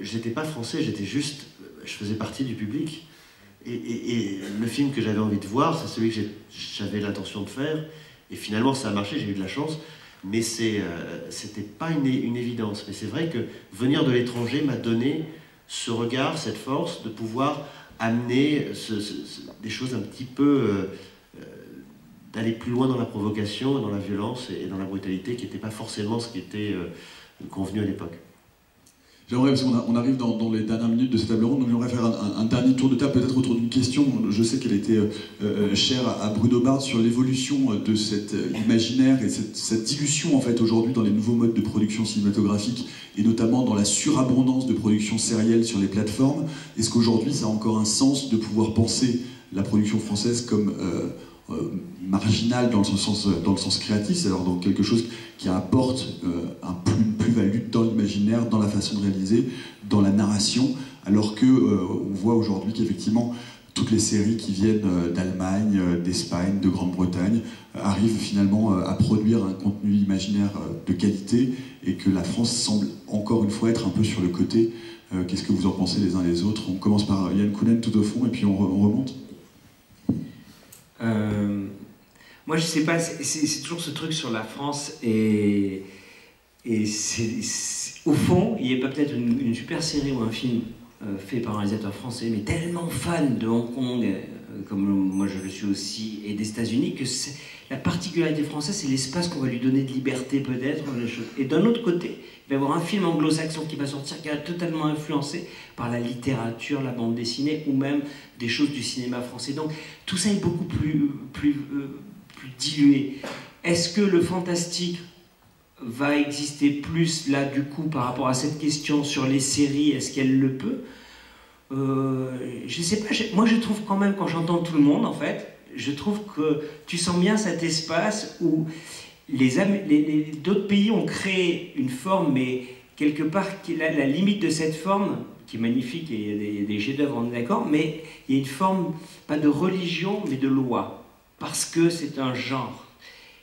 j'étais pas français, je faisais partie du public. Et le film que j'avais envie de voir, c'est celui que j'avais l'intention de faire. Et finalement, ça a marché, j'ai eu de la chance. Mais c'était pas une évidence. Mais c'est vrai que venir de l'étranger m'a donné ce regard, cette force de pouvoir amener des choses un petit peu... d'aller plus loin dans la provocation, dans la violence et dans la brutalité, qui n'était pas forcément ce qui était convenu à l'époque. J'aimerais, parce qu'on arrive dans les dernières minutes de cette table ronde, donc j'aimerais faire un dernier tour de table, peut-être autour d'une question. Je sais qu'elle était chère à Bruno Bard, sur l'évolution de cet imaginaire et cette dilution en fait aujourd'hui dans les nouveaux modes de production cinématographique, et notamment dans la surabondance de production sérielle sur les plateformes. Est-ce qu'aujourd'hui ça a encore un sens de pouvoir penser la production française comme marginal dans le sens créatif, c'est-à-dire dans quelque chose qui apporte une plus-value dans l'imaginaire, dans la façon de réaliser, dans la narration, alors que on voit aujourd'hui qu'effectivement toutes les séries qui viennent d'Allemagne, d'Espagne, de Grande-Bretagne arrivent finalement à produire un contenu imaginaire de qualité, et que la France semble encore une fois être un peu sur le côté. Qu'est-ce que vous en pensez les uns les autres? On commence par Yann Kounen tout au fond et puis on remonte. Moi je sais pas, c'est toujours ce truc sur la France, et au fond il y a peut-être une super série ou un film fait par un réalisateur français mais tellement fan de Hong Kong comme moi je le suis aussi, et des États-Unis, que la particularité française c'est l'espace qu'on va lui donner de liberté peut-être, et d'un autre côté il va y avoir un film anglo-saxon qui va sortir qui est totalement influencé par la littérature, la bande dessinée ou même des choses du cinéma français. Donc tout ça est beaucoup plus dilué. Est-ce que le fantastique va exister plus là du coup par rapport à cette question sur les séries? Est-ce qu'elle le peut? Je sais pas. Moi je trouve quand même, quand j'entends tout le monde en fait, je trouve que tu sens bien cet espace où d'autres pays ont créé une forme, mais quelque part la limite de cette forme qui est magnifique, et il y a des chefs-d'œuvre, on est d'accord, mais il y a une forme, pas de religion, mais de loi, parce que c'est un genre.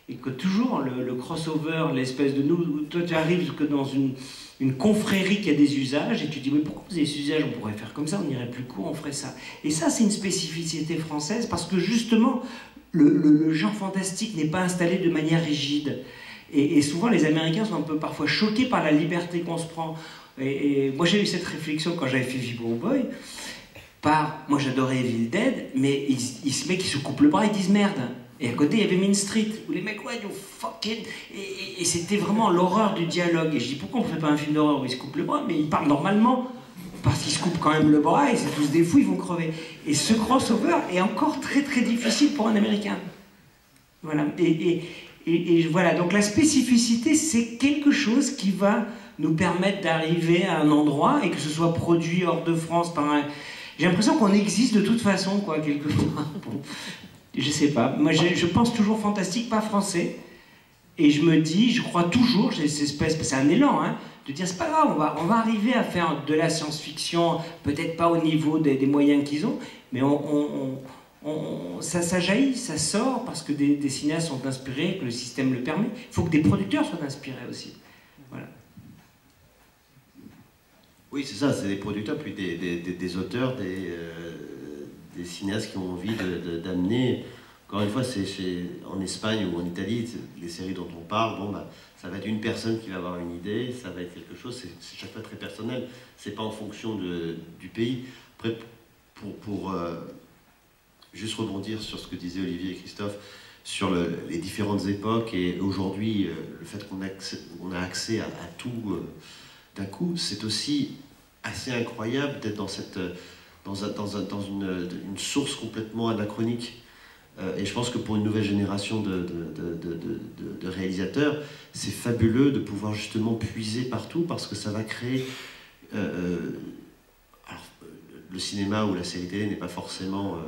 Et que toujours le crossover, l'espèce de nous, toi tu arrives que dans une confrérie qui a des usages, et tu te dis, mais pourquoi vous avez ces usages, on pourrait faire comme ça, on irait plus court, on ferait ça. Et ça, c'est une spécificité française, parce que justement, le genre fantastique n'est pas installé de manière rigide. Et souvent, les Américains sont un peu parfois choqués par la liberté qu'on se prend. Et moi, j'ai eu cette réflexion quand j'avais fait Vibro Boy. Moi, j'adorais Evil Dead, mais ce mec, ils se coupent le bras, ils disent merde. Et à côté, il y avait Mean Street, où les mecs, ouais, you fucking... Et c'était vraiment l'horreur du dialogue. Et je dis, pourquoi on ne fait pas un film d'horreur où ils se coupent le bras, mais ils parlent normalement, parce qu'ils se coupent quand même le bras, et c'est tous des fous, ils vont crever. Et ce crossover est encore très très difficile pour un Américain. Voilà. Et voilà, donc la spécificité, c'est quelque chose qui va nous permettre d'arriver à un endroit, et que ce soit produit hors de France par un... J'ai l'impression qu'on existe de toute façon, quoi, quelque part. Bon. Je sais pas. Moi, je pense toujours fantastique, pas français. Et je me dis, je crois toujours, j'ai cette espèce, c'est un élan, hein, de dire c'est pas grave, on va arriver à faire de la science-fiction, peut-être pas au niveau des moyens qu'ils ont, mais ça jaillit, ça sort parce que des cinéastes sont inspirés, que le système le permet. Il faut que des producteurs soient inspirés aussi. Voilà. Oui, c'est ça, c'est des producteurs, puis des auteurs, des cinéastes qui ont envie d'amener. Encore une fois, c'est en Espagne ou en Italie, les séries dont on parle, bon, bah, ça va être une personne qui va avoir une idée, ça va être quelque chose, c'est chaque fois très personnel, c'est pas en fonction du pays. Après, pour juste rebondir sur ce que disaient Olivier et Christophe, sur les différentes époques, et aujourd'hui, le fait qu'on a accès à tout d'un coup, c'est aussi assez incroyable d'être dans une source complètement anachronique. Et je pense que pour une nouvelle génération de réalisateurs, c'est fabuleux de pouvoir justement puiser partout, parce que ça va créer... alors, le cinéma ou la série télé n'est pas forcément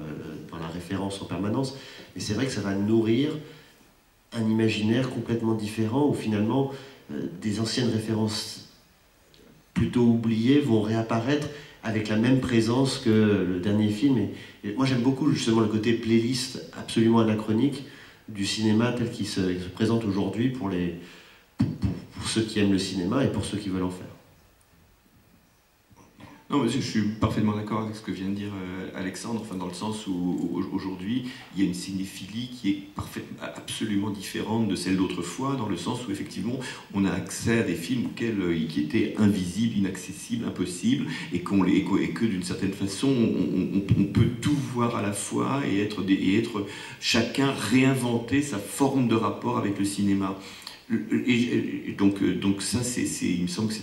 dans la référence en permanence, mais c'est vrai que ça va nourrir un imaginaire complètement différent, où finalement des anciennes références plutôt oubliés vont réapparaître avec la même présence que le dernier film. Et moi j'aime beaucoup justement le côté playlist absolument anachronique du cinéma tel qu'il se présente aujourd'hui pour ceux qui aiment le cinéma et pour ceux qui veulent en faire. Non, mais je suis parfaitement d'accord avec ce que vient de dire Alexandre, enfin dans le sens où aujourd'hui il y a une cinéphilie qui est absolument différente de celle d'autrefois, dans le sens où effectivement on a accès à des films qui étaient invisibles, inaccessibles, impossibles, et que d'une certaine façon on peut tout voir à la fois et être chacun réinventer sa forme de rapport avec le cinéma. Et donc ça, il me semble que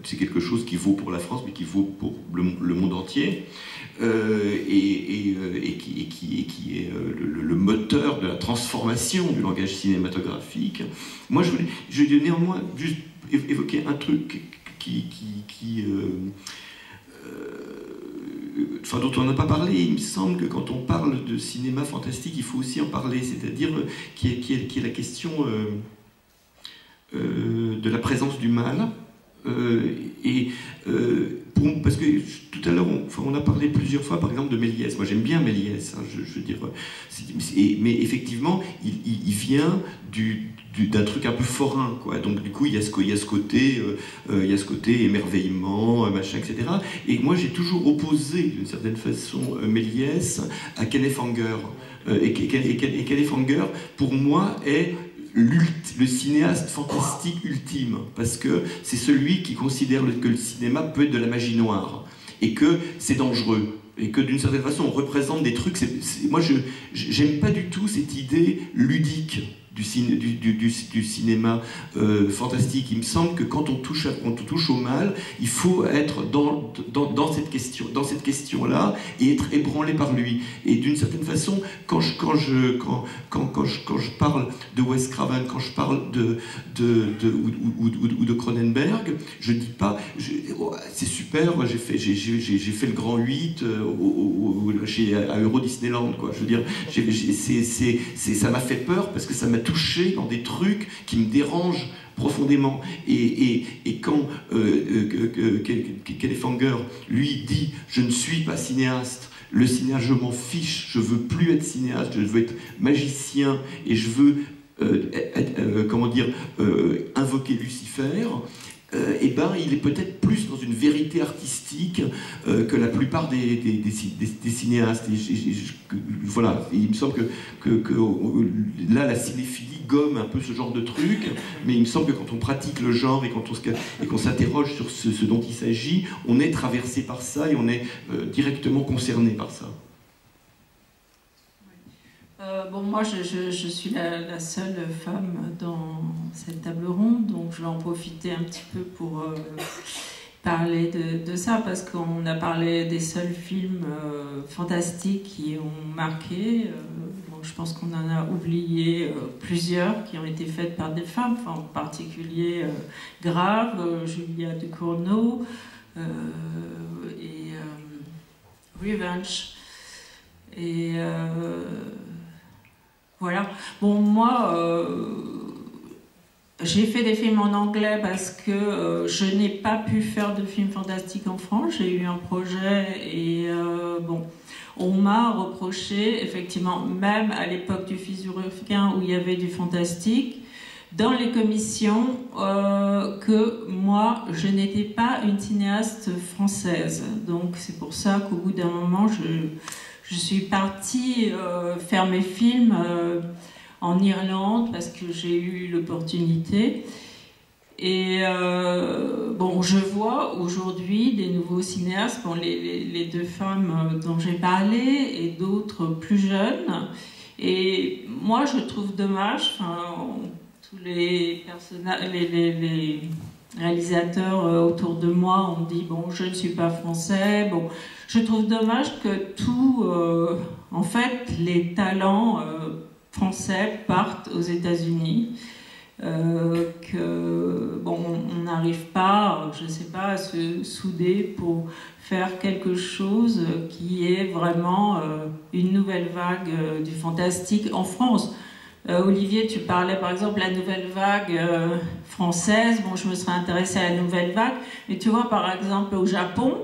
c'est quelque chose qui vaut pour la France, mais qui vaut pour le monde entier, et qui est le moteur de la transformation du langage cinématographique. Moi, je vais néanmoins juste évoquer un truc dont on n'a pas parlé. Il me semble que quand on parle de cinéma fantastique, il faut aussi en parler, c'est-à-dire qui est la question... de la présence du mal, parce que tout à l'heure on a parlé plusieurs fois par exemple de Méliès. Moi j'aime bien Méliès, hein, je veux dire, mais effectivement il vient d'un truc un peu forain, quoi. Donc du coup il y a ce côté émerveillement, machin, etc. Et moi j'ai toujours opposé d'une certaine façon Méliès à Kenneth Anger, et Kenneth Anger pour moi est le cinéaste fantastique ultime, parce que c'est celui qui considère que le cinéma peut être de la magie noire, et que c'est dangereux, et que d'une certaine façon on représente des trucs... Moi j'aime pas du tout cette idée ludique du cinéma fantastique. Il me semble que quand on touche au mal, il faut être dans cette question-là et être ébranlé par lui. Et d'une certaine façon, quand je parle de Wes Craven, quand je parle de Cronenberg, je dis pas c'est super, j'ai fait le grand 8 à Euro Disneyland, quoi. Je veux dire, ça m'a fait peur parce que ça m'a touché dans des trucs qui me dérangent profondément. Et quand Kenneth Anger, lui, dit « Je ne suis pas cinéaste, le cinéaste, je m'en fiche, je veux plus être cinéaste, je veux être magicien, et je veux comment dire, invoquer Lucifer, eh ben, il est peut-être plus dans une vérité artistique que la plupart des cinéastes. Voilà, il me semble que là, la cinéphilie gomme un peu ce genre de truc, mais il me semble que quand on pratique le genre et qu'on s'interroge sur ce dont il s'agit, on est traversé par ça et on est directement concerné par ça. Bon, moi, je suis la seule femme dans cette table ronde, donc je vais en profiter un petit peu pour parler de ça, parce qu'on a parlé des seuls films fantastiques qui ont marqué. Bon, je pense qu'on en a oublié plusieurs qui ont été faites par des femmes, enfin, en particulier Grave, Julia Ducournau et Revenge. Et voilà. Bon, moi, j'ai fait des films en anglais parce que je n'ai pas pu faire de films fantastiques en France. J'ai eu un projet et bon, on m'a reproché, effectivement, même à l'époque du Fils du requin où il y avait du fantastique, dans les commissions, que moi, je n'étais pas une cinéaste française. Donc c'est pour ça qu'au bout d'un moment, je suis partie faire mes films en Irlande parce que j'ai eu l'opportunité. Et bon, je vois aujourd'hui des nouveaux cinéastes, bon, les deux femmes dont j'ai parlé et d'autres plus jeunes. Et moi, je trouve dommage, tous les réalisateurs autour de moi ont dit bon, je ne suis pas français. Bon, je trouve dommage que en fait, les talents français partent aux États-Unis. Que bon, on n'arrive pas, je ne sais pas, à se souder pour faire quelque chose qui est vraiment une nouvelle vague du fantastique en France. Olivier, tu parlais par exemple de la nouvelle vague française. Bon, je me serais intéressée à la nouvelle vague, mais tu vois, par exemple, au Japon,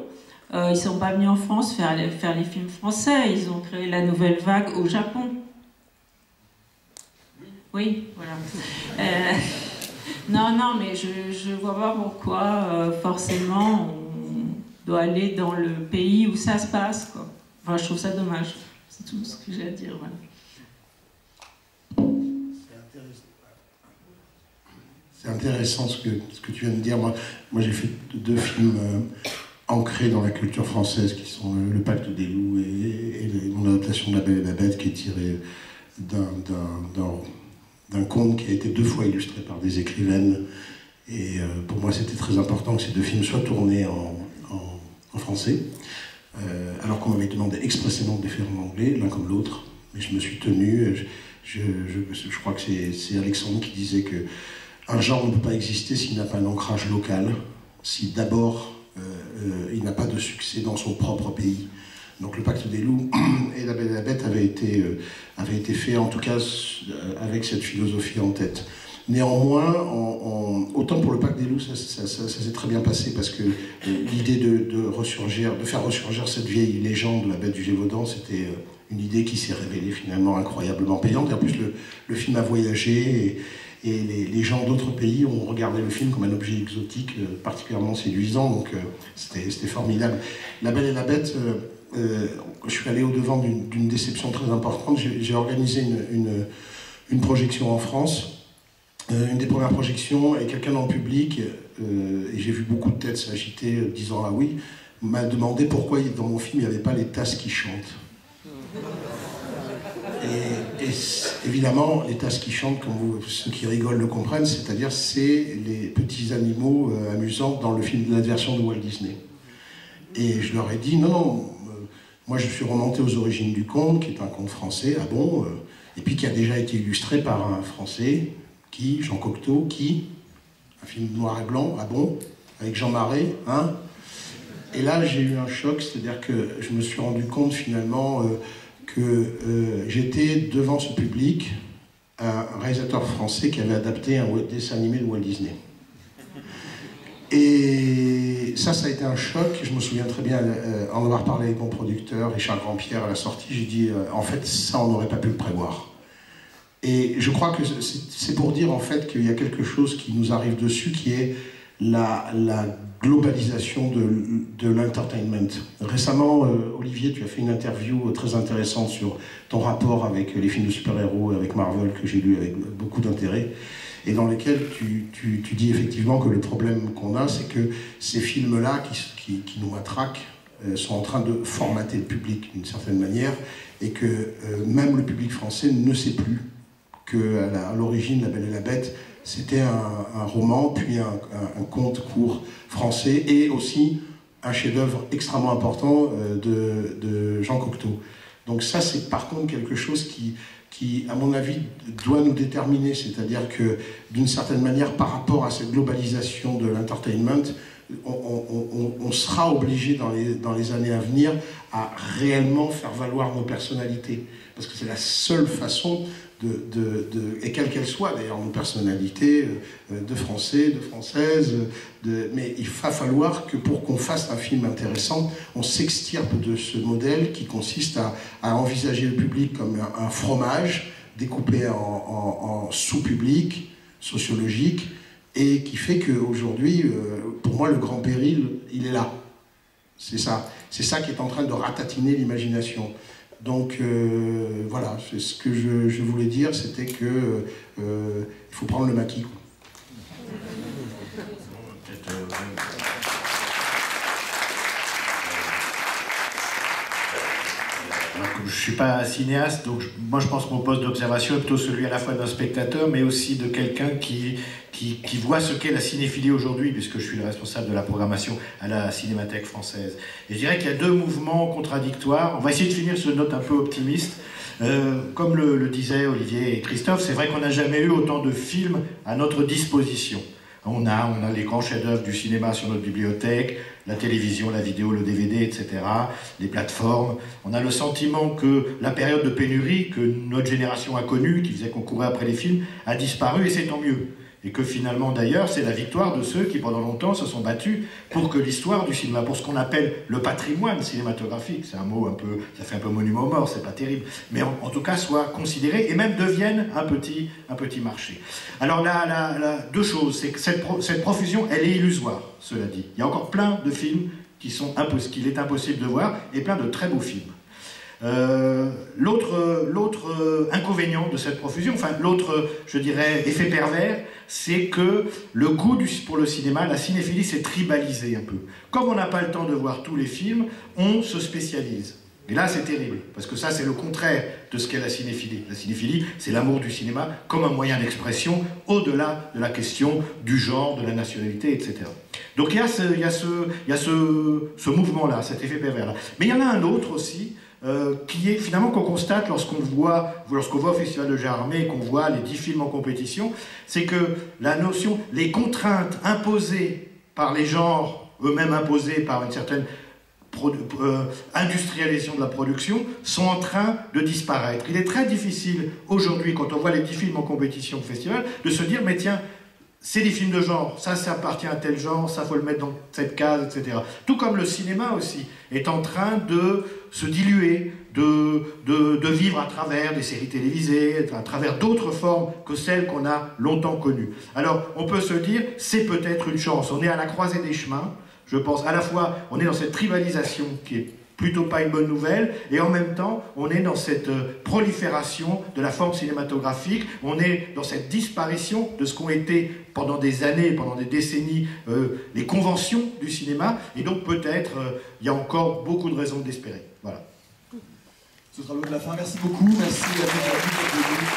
ils ne sont pas venus en France faire les films français. Ils ont créé la nouvelle vague au Japon. Oui, voilà. Non, mais je vois pas pourquoi forcément on doit aller dans le pays où ça se passe, quoi. Enfin, je trouve ça dommage. C'est tout ce que j'ai à dire. Voilà. C'est intéressant ce que tu viens de dire. Moi j'ai fait 2 films ancrés dans la culture française qui sont Le Pacte des loups et mon adaptation de La Belle et la Bête, qui est tirée d'un conte qui a été 2 fois illustré par des écrivaines. Et pour moi, c'était très important que ces 2 films soient tournés en français, alors qu'on m'avait demandé expressément de les faire en anglais, l'un comme l'autre. Mais je me suis tenu. Je crois que c'est Alexandre qui disait que un genre ne peut pas exister s'il n'a pas un ancrage local, si d'abord il n'a pas de succès dans son propre pays. Donc Le Pacte des loups et La Belle et la Bête avaient été faits, en tout cas, avec cette philosophie en tête. Néanmoins, autant pour Le Pacte des loups, ça s'est très bien passé, parce que l'idée de faire ressurgir cette vieille légende de la bête du Gévaudan, c'était une idée qui s'est révélée finalement incroyablement payante. Et en plus, le film a voyagé, et les gens d'autres pays ont regardé le film comme un objet exotique particulièrement séduisant, donc c'était formidable. La Belle et la Bête, je suis allé au-devant d'une déception très importante. J'ai organisé une projection en France, une des premières projections, et quelqu'un dans le public, et j'ai vu beaucoup de têtes s'agiter disant « Ah oui », m'a demandé pourquoi dans mon film il n'y avait pas les tasses qui chantent. Et évidemment, les tasses qui chantent, comme ceux qui rigolent le comprennent, c'est-à-dire c'est les petits animaux amusants dans le film de l'adversion de Walt Disney. Et je leur ai dit, non, moi je suis remonté aux origines du conte, qui est un conte français, ah bon, et puis qui a déjà été illustré par un Français, Jean Cocteau, un film noir et blanc, ah bon, avec Jean Marais, hein. Et là j'ai eu un choc, c'est-à-dire que je me suis rendu compte finalement que j'étais devant ce public, un réalisateur français qui avait adapté un dessin animé de Walt Disney. Et ça a été un choc. Je me souviens très bien en avoir parlé avec mon producteur, Richard Grandpierre, à la sortie. J'ai dit, en fait, ça, on n'aurait pas pu le prévoir. Et je crois que c'est pour dire en fait qu'il y a quelque chose qui nous arrive dessus, qui est la globalisation de l'entertainment. Récemment, Olivier, tu as fait une interview très intéressante sur ton rapport avec les films de super-héros, avec Marvel, que j'ai lu avec beaucoup d'intérêt, et dans lesquels tu dis effectivement que le problème qu'on a, c'est que ces films-là qui nous matraquent sont en train de formater le public d'une certaine manière, et que même le public français ne sait plus qu'à l'origine, La Belle et la Bête, c'était un roman, puis un conte court français, et aussi un chef-d'œuvre extrêmement important de Jean Cocteau. Donc ça, c'est par contre quelque chose qui, à mon avis, doit nous déterminer, c'est-à-dire que, d'une certaine manière, par rapport à cette globalisation de l'entertainment, on sera obligé dans les années à venir à réellement faire valoir nos personnalités, parce que c'est la seule façon et quelle qu'elle soit d'ailleurs nos personnalités de Français, de Françaises, mais il va falloir que pour qu'on fasse un film intéressant, on s'extirpe de ce modèle qui consiste à envisager le public comme un fromage découpé en sous-publics sociologiques, et qui fait qu'aujourd'hui, pour moi, le grand péril, il est là. C'est ça qui est en train de ratatiner l'imagination. Donc voilà, c'est ce que je voulais dire, c'était que il faut prendre le maquis. Je ne suis pas cinéaste, donc moi je pense que mon poste d'observation est plutôt celui à la fois d'un spectateur, mais aussi de quelqu'un qui voit ce qu'est la cinéphilie aujourd'hui, puisque je suis le responsable de la programmation à la Cinémathèque française. Et je dirais qu'il y a deux mouvements contradictoires. On va essayer de finir sur une note un peu optimiste. Comme le disaient Olivier et Christophe, c'est vrai qu'on n'a jamais eu autant de films à notre disposition. On a les grands chefs-d'œuvre du cinéma sur notre bibliothèque, la télévision, la vidéo, le DVD, etc., les plateformes. On a le sentiment que la période de pénurie que notre génération a connue, qui faisait qu'on courait après les films, a disparu, et c'est tant mieux. Et que finalement, d'ailleurs, c'est la victoire de ceux qui, pendant longtemps, se sont battus pour que l'histoire du cinéma, pour ce qu'on appelle le patrimoine cinématographique, c'est un mot un peu, ça fait un peu monument aux morts, c'est pas terrible, mais en tout cas, soit considéré et même devienne un petit marché. Alors là, deux choses, c'est que cette profusion, elle est illusoire, cela dit. Il y a encore plein de films qu'il est impossible de voir, et plein de très beaux films. L'autre inconvénient de cette profusion, enfin l'autre, je dirais, effet pervers, c'est que le goût pour le cinéma, la cinéphilie s'est tribalisée un peu. Comme on n'a pas le temps de voir tous les films, on se spécialise. Et là, c'est terrible, parce que ça, c'est le contraire de ce qu'est la cinéphilie. La cinéphilie, c'est l'amour du cinéma comme un moyen d'expression au-delà de la question du genre, de la nationalité, etc. Donc il y a ce mouvement-là, cet effet pervers-là. Mais il y en a un autre aussi, qui est finalement qu'on constate lorsqu'on voit au Festival de Gérardmer et qu'on voit les 10 films en compétition, c'est que la notion, les contraintes imposées par les genres, eux-mêmes imposées par une certaine industrialisation de la production, sont en train de disparaître. Il est très difficile aujourd'hui, quand on voit les 10 films en compétition au festival, de se dire, mais tiens, c'est des films de genre, ça appartient à tel genre, ça faut le mettre dans cette case, etc. Tout comme le cinéma aussi est en train de se diluer, de vivre à travers des séries télévisées, à travers d'autres formes que celles qu'on a longtemps connues. Alors on peut se dire, c'est peut-être une chance, on est à la croisée des chemins, je pense à la fois, on est dans cette tribalisation qui est plutôt pas une bonne nouvelle, et en même temps, on est dans cette prolifération de la forme cinématographique, on est dans cette disparition de ce qu'ont été pendant des années, pendant des décennies, les conventions du cinéma, et donc peut-être il y a encore beaucoup de raisons d'espérer. Voilà. Ce sera le mot de la fin. Merci beaucoup. Merci à tous d'être venus.